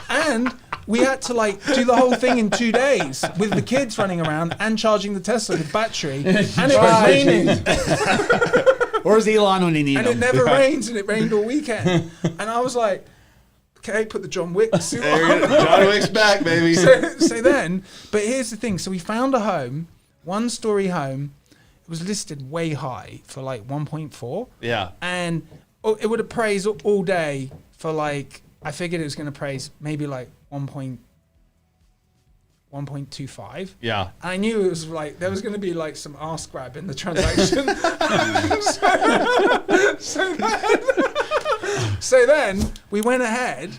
And we had to like do the whole thing in 2 days with the kids running around and charging the Tesla with battery. And it was raining. Where's Elon when he needs him? And it never rains, and it rained all weekend. And I was like, okay, put the John Wick suit on. John Wick's back, baby. So then, but here's the thing. So we found a home, 1-story home. It was listed way high for like 1.4. Yeah. And it would appraise all day for like, I figured it was going to appraise maybe like 1.25. Yeah. And I knew it was like, there was going to be like some arse grab in the transaction. So then we went ahead.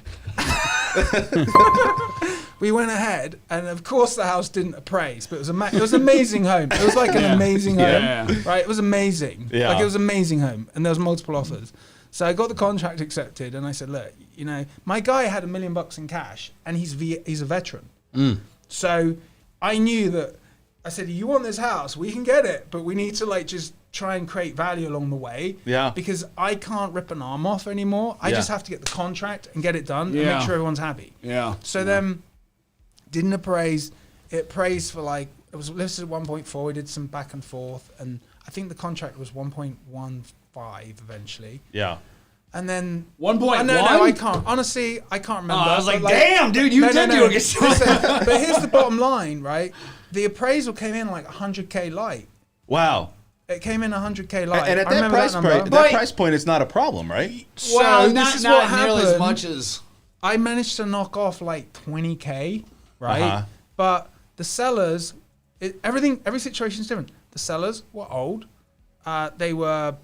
And of course the house didn't appraise, but it was an amazing home. It was like an amazing home, right? It was amazing. Yeah. Like it was an amazing home, and there was multiple offers. So I got the contract accepted, and I said, look, my guy had $1 million in cash, and he's a veteran. So I knew that. I said, you want this house? We can get it, but we need to like just try and create value along the way. Yeah. Because I can't rip an arm off anymore. I just have to get the contract and get it done and make sure everyone's happy. Yeah. So then, didn't appraise. It appraised for like, it was listed at 1.4. We did some back and forth, and I think the contract was 1.15 eventually. Yeah. And then 1.1? No, I can't. Honestly, I can't remember. I was like, damn, dude, you did do a good job. But here's the bottom line, right? The appraisal came in like 100K light. Wow. It came in 100K light. And at that price point, it's not a problem, right? Well, this is what nearly happened. as much as I managed to knock off like 20K, right? But the sellers, every situation is different. The sellers were old. They were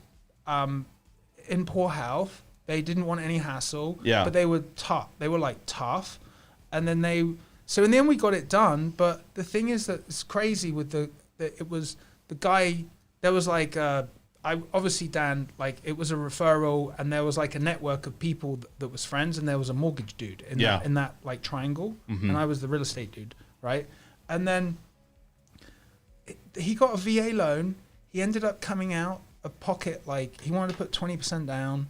in poor health. They didn't want any hassle. Yeah. But they were tough. They were like tough. And then so in the end we got it done. But the thing is that it's crazy with it was the guy, there was like, obviously Dan, like it was a referral, and there was like a network of people that was friends, and there was a mortgage dude in that like triangle. And I was the real estate dude, right? And then he got a VA loan. He ended up coming out of pocket, like he wanted to put 20% down.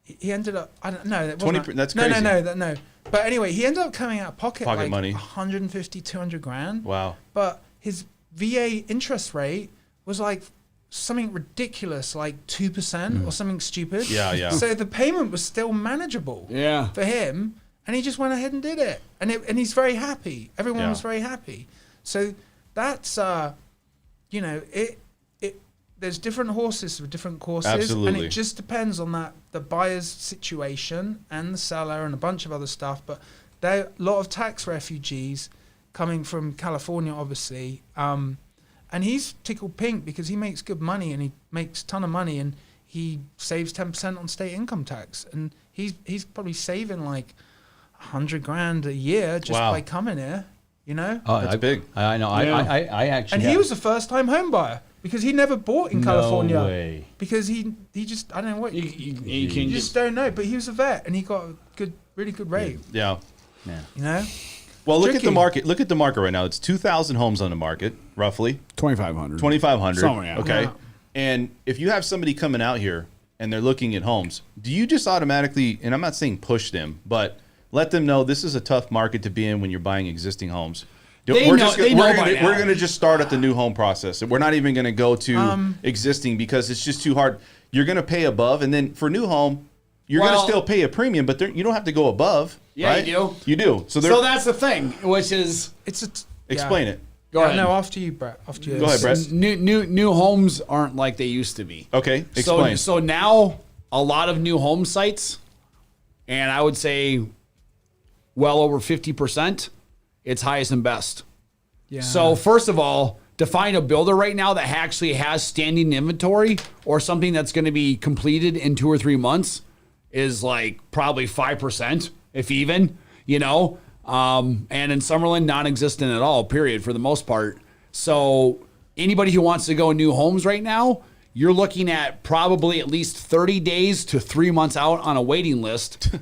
He ended up, I don't know. 20%, that's crazy. No. But anyway, he ended up coming out of pocket like money. 150, 200 grand. Wow. But his VA interest rate was like something ridiculous, like 2% or something stupid. Yeah. So the payment was still manageable for him, and he just went ahead and did it. And he's very happy. Everyone was very happy. So that's, there's different horses with different courses. Absolutely. And it just depends on the buyer's situation and the seller and a bunch of other stuff. But there are a lot of tax refugees coming from California, obviously. And he's tickled pink because he makes good money, and he makes a ton of money, and he saves 10% on state income tax. And he's probably saving like $100 grand a year just by coming here, Oh, that's big. I know. Yeah. I actually. And he was a first-time home buyer. Because he never bought in California. No way. Because he just, I don't know what. You just don't know. But he was a vet, and he got a really good rate. Yeah. Well, Well, look at the market. Look at the market right now. It's 2,000 homes on the market, roughly. 2,500. 2,500. Somewhere, okay. Yeah. And if you have somebody coming out here and they're looking at homes, do you just automatically, and I'm not saying push them, but let them know this is a tough market to be in when you're buying existing homes? We're going to just start at the new home process. We're not even going to go to existing because it's just too hard. You're going to pay above, and then for new home, you're going to still pay a premium, but you don't have to go above. Yeah, right? you do. You do. So that's the thing, which is explain it. Go ahead. No, after you, Brett. After you. Go ahead, Brett. New homes aren't like they used to be. Okay, explain. So now a lot of new home sites, and I would say well over 50%. It's highest and best. Yeah. So first of all, to find a builder right now that actually has standing inventory or something that's going to be completed in 2 or 3 months is like probably 5%, if even, and in Summerlin, non-existent at all, period, for the most part. So anybody who wants to go new homes right now, you're looking at probably at least 30 days to 3 months out on a waiting list.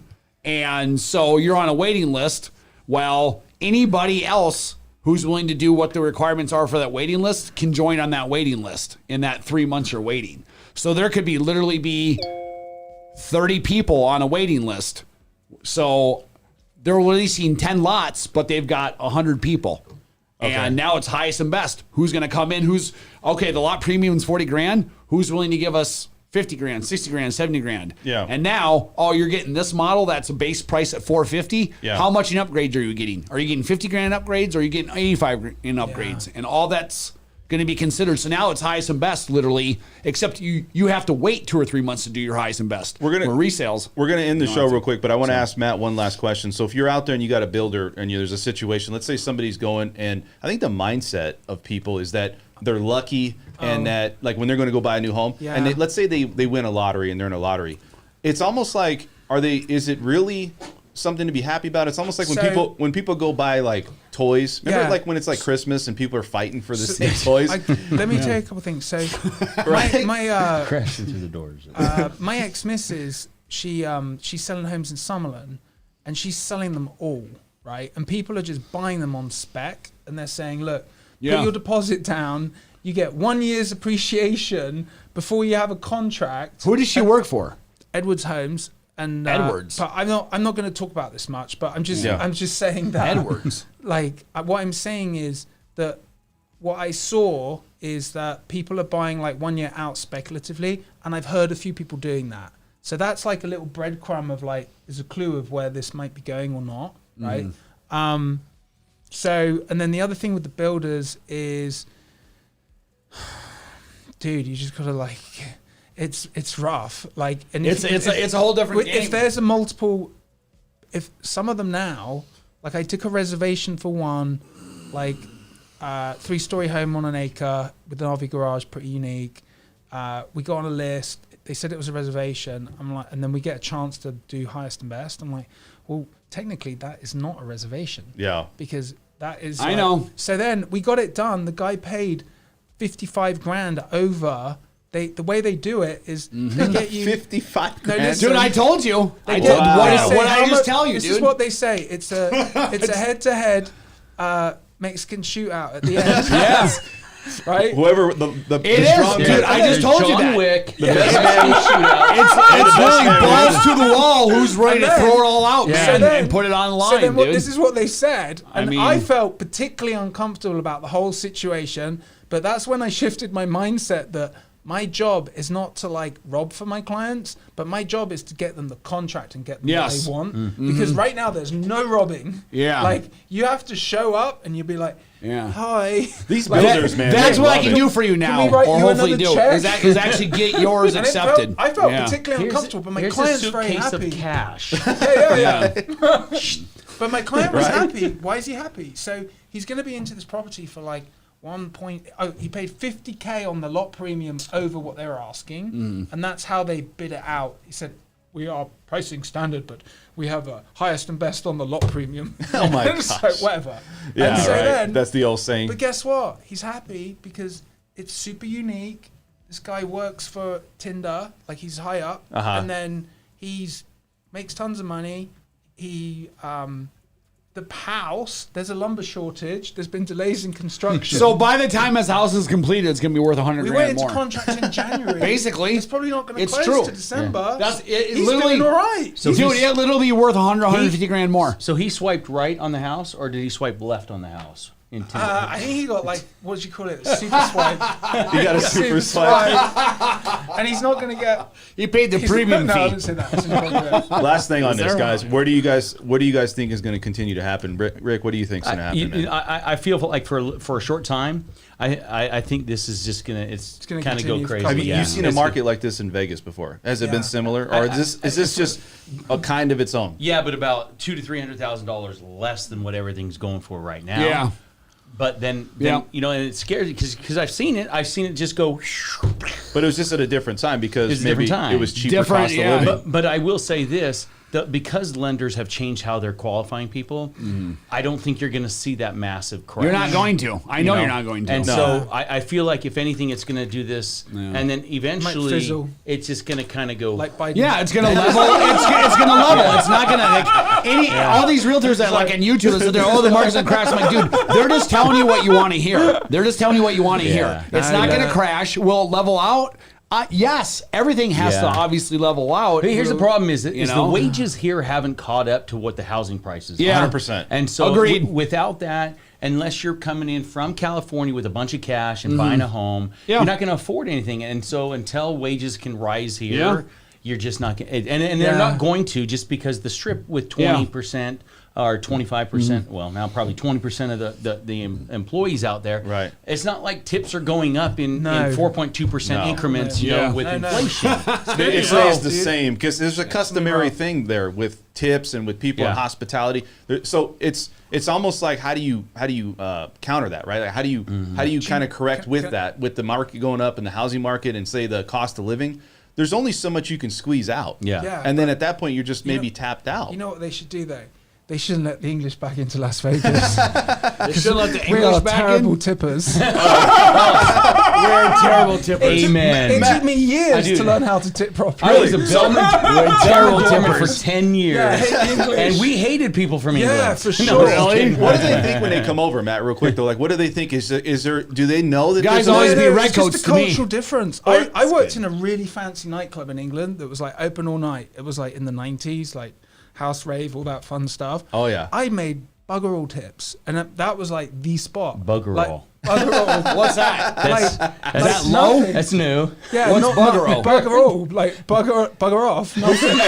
And so you're on a waiting list. Well, anybody else who's willing to do what the requirements are for that waiting list can join on that waiting list in that 3 months you're waiting. So there could literally be 30 people on a waiting list. So they're releasing 10 lots, but they've got 100 people. Okay. And now it's highest and best. Who's going to come in? The lot premium's 40 grand. Who's willing to give us 50 grand, 60 grand, 70 grand? Yeah. And now, you're getting this model that's a base price at 450. Yeah. How much in upgrades are you getting? Are you getting 50 grand in upgrades, or are you getting 85 in upgrades? Yeah. And all that's going to be considered. So now it's highest and best, literally, except you have to wait 2 or 3 months to do your highest and best. We're resales. We're going to end the show real quick, but I want to ask Matt one last question. So if you're out there and you got a builder and there's a situation, let's say somebody's going, and I think the mindset of people is that they're lucky and that like when they're going to go buy a new home, and let's say they win a lottery and they're in a lottery, it's almost like, is it really something to be happy about? It's almost like when people go buy like toys. Remember like when it's like Christmas and people are fighting for the same toys? Let me tell you a couple things. So my crashing through the doors. My ex-missus, she's selling homes in Summerlin, and she's selling them all, right? And people are just buying them on spec, and they're saying, look, put your deposit down, you get 1 year's appreciation before you have a contract. Who does she work for? Edwards Homes. And Edwards. But I'm not going to talk about this much, but I'm just saying that Edwards. Like what I'm saying is that what I saw is that people are buying like 1 year out speculatively, and I've heard a few people doing that. So that's like a little breadcrumb of like, there's a clue of where this might be going or not, right? So, and then the other thing with the builders is, dude, you just gotta like, it's rough. Like, and it's a whole different game. If there's a multiple, if some of them now, like I took a reservation for one, like 3-story home on an acre with an RV garage, pretty unique. We got on a list. They said it was a reservation. I'm like, and then we get a chance to do highest and best. I'm like, well, technically that is not a reservation. Yeah. Because that is. I know. So then we got it done. The guy paid 55 grand over. The way they do it is they get you 55 grand. No, listen, dude, I told you. They I did. did. Wow. What They say did I how just much- tell you, this dude? is what they say. It's a head-to-head Mexican shootout at the end. Yeah. Right? Whoever the It is, strong dude. I just told you that. John Wick, the Yeah. best man shootout. It's really balls to the wall. Who's ready to then- throw it all out, So man, then- and put it on So line, then dude? this is what they said. I And mean- I felt particularly uncomfortable about the whole situation. But that's when I shifted my mindset that my job is not to like rob for my clients, but my job is to get them the contract and get them what Yes. they want. Because right now there's no robbing. Yeah. Like you have to show up and you'll be like, Yeah. hi. These Like, builders, man. That's they what I love can it. do for you now, we write or you hopefully another do, check? is actually get yours And it accepted. I felt Yeah. particularly uncomfortable, but my Here's client's a very suitcase happy. of cash. Yeah. But my client was happy. Why is he happy? So he's going to be into this property for like he paid 50K on the lot premium over what they were asking, and that's how they bid it out. He said, we are pricing standard, but we have a highest and best on the lot premium. Oh my gosh. So whatever. Yeah, And so right. then, That's the old saying. but guess what? He's happy because it's super unique. This guy works for Tinder, like he's high up, and then he's makes tons of money. He the house, there's a lumber shortage. There's been delays in construction. So by the time his house is completed, it's going to be worth 100 we grand went into more. contract in January. Basically, it's probably not going to it's close true. to December. That's it. He's Literally, doing all right. So dude, he's- it literally be worth 150 grand more. So he swiped right on the house, or did he swipe left on the house? In Tinder? I think he got like, what do you call it? Super swipe. You got a super swipe. And he's not going to get. He paid the premium no, I fee. didn't say that. That's inappropriate. Last thing on this, there guys. What do you guys think is going to continue to happen? Rick, what do you think is going to happen? man? I feel like for a short time, I think this is just gonna gonna kind of go continue. crazy. Have you Yeah. seen a It's- market like this in Vegas before? Has it Yeah. been similar, or is this just a kind of its own? Yeah, but about $200,000 to $300,000 less than what everything's going for right now. Yeah. But then Yeah. you know, and it scares you because I've seen it just go. But it was just at a different time because It's a maybe different time. it was cheaper Different, cost yeah. of living. But I will say this. Because lenders have changed how they're qualifying people, I don't think you're going to see that massive crash. You're not going to. I know you're not going to. And No. so I feel like if anything, it's going to do this, and then eventually fizzle. it's just going to kind of go. Like Biden. Yeah, it's gonna level. It's gonna level. It's not gonna like all these realtors that like on YouTube that they're the market's gonna crash. I'm like, dude, they're just telling you what you want to hear. They're just telling you what you want to hear. It's not gonna crash. Will it level out? Yes, everything has to obviously level out. But here's the problem: is the know? wages here haven't caught up to what the housing prices are. Yeah. 100%. And so Agreed. Without that, unless you're coming in from California with a bunch of cash and buying a home, you're not going to afford anything. And so until wages can rise here, you're just not going to. And they're not going to, just because the strip with 20%. Or 25%, well, now probably 20% of the employees out there. Right. It's not like tips are going up in 4.2% increments, you know, with inflation. It stays the same because there's a customary thing there with tips and with people in hospitality. So it's almost like how do you counter that, right? Like how do you kind of correct with that, with the market going up and the housing market and say the cost of living? There's only so much you can squeeze out. Yeah. And then at that point you're just maybe tapped out. You know what they should do though? They shouldn't let the English back into Las Vegas. They shouldn't let the We English are back terrible in. tippers. We're terrible tippers. Amen. It took me years do. to learn how to tip properly. I was a bellman. terrible timber for 10 years. Yeah, I hate the English. And we hated people from England. Yeah, for No, sure. Really? What do they think when they come over, Matt? Real quick though, like what do they think? Is there? Do they know that Guys there's always be It's redcoats just to a me. cultural difference. Or- I worked in a really fancy nightclub in England that was like open all night. It was like in the 90s, like house rave, all that fun stuff. Oh, yeah. I made bugger all tips, and that was like the spot. Bugger Like, all. Bugger all. What's that? That's Like low? nothing. That's new. Yeah, What's not bugger all? Bugger all, like bugger off. Nothing.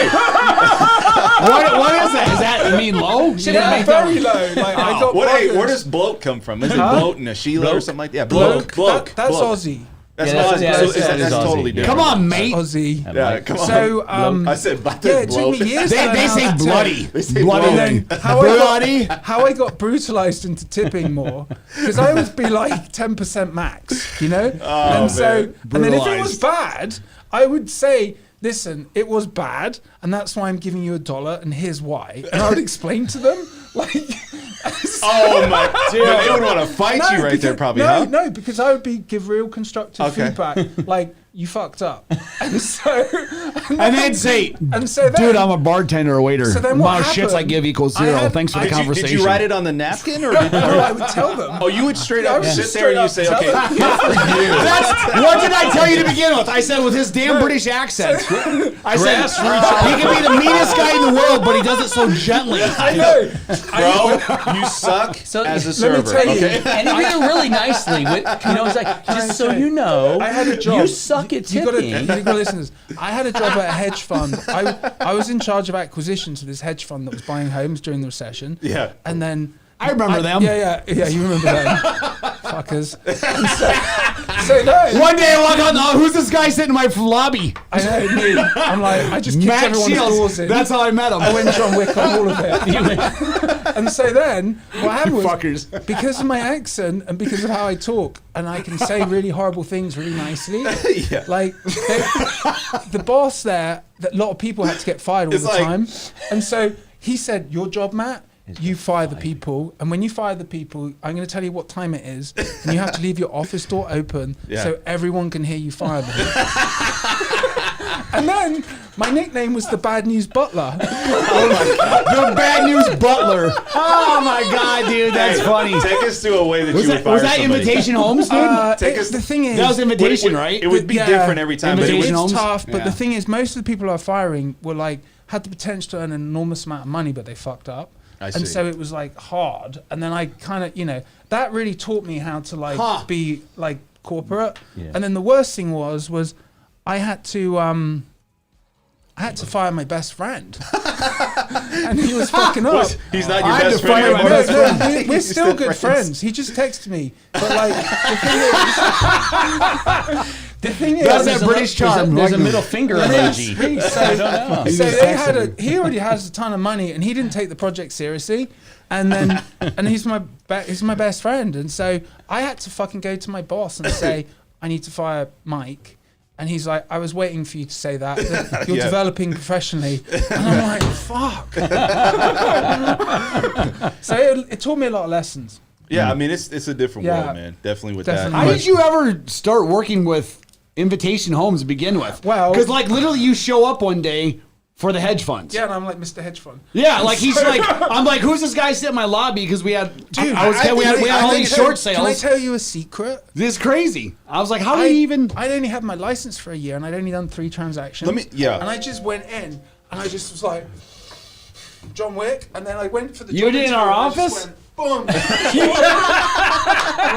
What is that? Is that you mean low? Should Yeah, make that- very low. Like I got Hey, buggers. where does bloke come from? Is it bloat and a Sheila or something like that? Yeah, bloke. That's bloke. Aussie. That's Yeah, Aussie. that's- So that's- that's that is totally Aussie. different. Come on, mate. Aussie. Yeah, come on. So I said, but yeah, it took me years. to They learn how say to tip. bloody. They say bloody. bloody. Thing. Bloody. How I got brutalized into tipping more, because I would be like 10% max, you know. Oh, and then if it was Brutalized. bad, I would say, listen, it was bad, and that's why I'm giving you $1, and here's why. And I would explain to them, like. Oh my! Dude, they would want to fight you right there, because- probably. No, huh? no, because I would give real constructive Okay. feedback, like you fucked up, and so And then say, and so then, dude, I'm a bartender or waiter. So then The what amount of shits I happened- give equals I 0. had- Thanks for the Did conversation. you write it on the napkin, or did no, I would tell them. Oh, you would straight I up would sit just there and you straight say, up "Okay, tell them. good for you." What did I tell you to begin with? I said with his damn British accent. I said he can be the meanest guy in the world, but he does it so gently. I know, Bro, you suck So- as a Let me server. tell you. Okay. And he did it really nicely. With, you know, it's like, just so you know, I had a job. you suck at You tipping. gotta listen to this. I had a job at a hedge fund. I was in charge of acquisitions for this hedge fund that was buying homes during the recession. Yeah. And then I remember them. Yeah, you remember them, fuckers. And so no, One day I walk out, oh, who's this guy sitting in my lobby? I know. Me. I'm like, I just kicked Max everyone's doors Shields. in. That's how I met him. I went John Wick on all of it. And so then, what happened was, Fuckers. because of my accent and because of how I talk, and I can say really horrible things really nicely, Yeah. like the boss there, that a lot of people had to get fired all It's the like- time. And so he said, your job, Matt, you fire the people. And when you fire the people, I'm going to tell you what time it is. And you have to leave your office door open so everyone can hear you fire them. And then my nickname was the Bad News Butler. The bad news butler. Oh my god, dude, that's funny. Take us to a way that Was you would that, fire was that somebody. Invitation Homes, dude? Take us- The thing is, That was Invitation, right? It would be Yeah. different every time, but it Invitation would, it's Homes? tough, but Yeah. the thing is, most of the people who are firing were like had the potential to earn an enormous amount of money, but they fucked up. I And see. so it was like hard. And then I kind of, that really taught me how to like be like corporate. Yeah. And then the worst thing was I had to fire my best friend, and he was fucking up. he's not your I had best to fire friend my anymore. best friend. We're still good friends. He just texted me, but like the thing is, That's there's that British charm. There's a Like- middle finger I emoji. mean, so I don't know. so just they texted he already has a ton of money, and he didn't take the project seriously. And then, and he's my best friend, and so I had to fucking go to my boss and say, I need to fire Mike. And he's like, I was waiting for you to say that you're Yeah. developing professionally. And I'm like, fuck. So it taught me a lot of lessons. Yeah, I mean it's a different Yeah. world, man. Definitely with Definitely. How that. did you ever start working with Invitation Homes to begin with? Well- because like literally you show up one day For the hedge funds. Yeah, and I'm like Mr. Hedge Fund. Yeah, like he's like, I'm like, who's this guy sitting in my lobby? Because we had, we had all these short sales. Can I tell you a secret? This is crazy. I was like, how do you even? I'd only had my license for a year, and I'd only done 3 transactions. And I just went in, and I just was like, John Wick, and then I went for the. You did in our office? Boom! I'm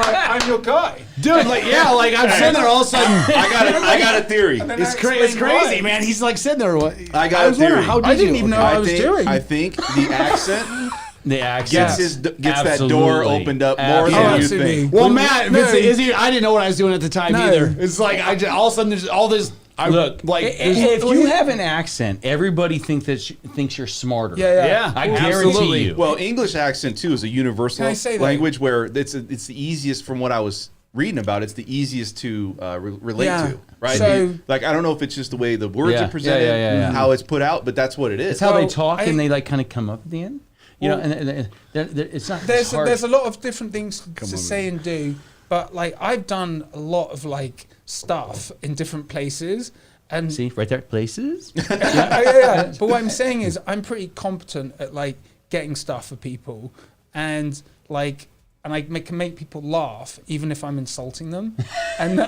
like, I'm your guy, dude. Like, yeah, like I'm sitting there all of a sudden. I got a theory. It's crazy, why. man. He's like sitting there. I got a theory. How did I didn't even know what I was doing. I think the accent. The accent gets that door opened up more than you think. Well, Matt, I didn't know what I was doing at the time either. It's like all of a sudden there's all this. Look, like if you have an accent, everybody thinks you're smarter. Yeah. I guarantee you. Well, English accent too is a universal language where it's the easiest from what I was reading about. It's the easiest to relate to, right? So, like I don't know if it's just the way the words are presented, how it's put out, but that's what it is. It's how they talk and they like kind of come up at the end. You know, and it's not. There's a lot of different things to say and do, but like I've done a lot of like stuff in different places. And see right there, places. yeah. But what I'm saying is, I'm pretty competent at like getting stuff for people, and like, and I can make people laugh even if I'm insulting them, and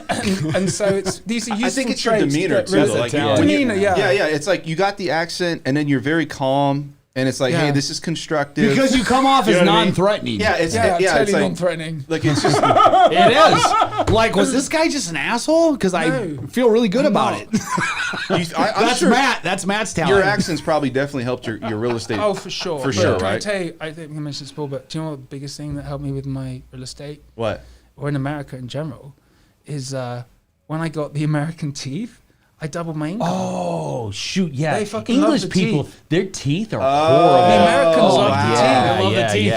so it's these are useful. I think it's your traits demeanor too. Like, demeanor, yeah. It's like you got the accent, and then you're very calm. And it's like, hey, this is constructive. Because you come off as non-threatening. Yeah, it's totally like, non-threatening. Like it's just, it is. Like, was this guy just an asshole? Because I feel really good about it. That's sure Matt. That's Matt's talent. Your accent's probably definitely helped your real estate. Oh, for sure. For sure, Can right? I tell you, I think I mentioned this before, but do you know what the biggest thing that helped me with my real estate? What? Or in America in general, is when I got the American teeth. I doubled my income. Oh shoot! Yeah, They fucking English love the people, teeth. their teeth are horrible. The Americans love wow. the teeth. They love the teeth.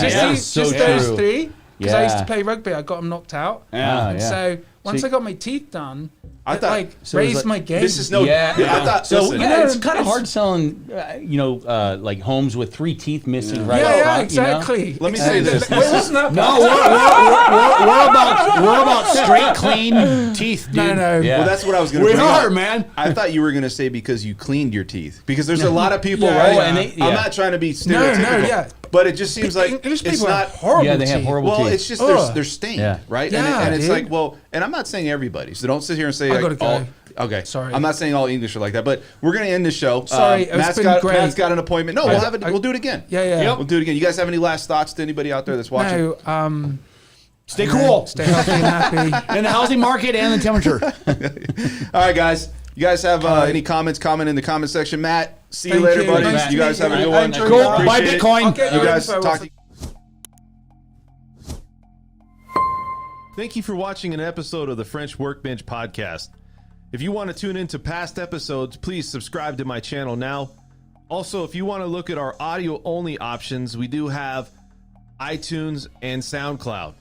Just those 3. Because I used to Yeah. play rugby, I got them knocked out. Yeah. So once I got my teeth done, I it thought- like so it was raised like- my game. This is no. Yeah. I thought. So listen, it's kind of hard selling, like homes with 3 teeth missing right up yeah, front, exactly. Let me say this. Listen up. No, we're about straight, clean teeth, dude. No. Yeah. Well, that's what I was going to We bring are, up. man. I thought you were going to say because you cleaned your teeth. Because there's a lot of people, Yeah, right? yeah. And they- I'm not trying to be No, stereotypical. yeah. But it just seems like English it's people not have horrible Yeah, they have teeth. horrible Well, teeth. it's just Ugh. they're stained, Yeah. right? Yeah, and it's dude. like, well, and I'm not saying everybody, so don't sit here and say I like, gotta go. okay, Sorry. I'm not saying all English are like that, but we're gonna end the show. Sorry, it's Matt's been got great. Matt's got an appointment. No, we'll do it again. Yeah. We'll do it again. You guys have any last thoughts to anybody out there that's watching? No, Stay cool. stay healthy and happy. In the housing market and the temperature. All right, guys. You guys have any comments? Comment in the comment section. Matt, see you Thank later, you. buddy. Nice to You guys meet have a you. good I one. enjoyed Cool. it. Buy Appreciate it. Bitcoin. I'll get You your guys info. talk to you. Thank you for watching an episode of the French Workbench Podcast. If you want to tune into past episodes, please subscribe to my channel now. Also, if you want to look at our audio-only options, we do have iTunes and SoundCloud.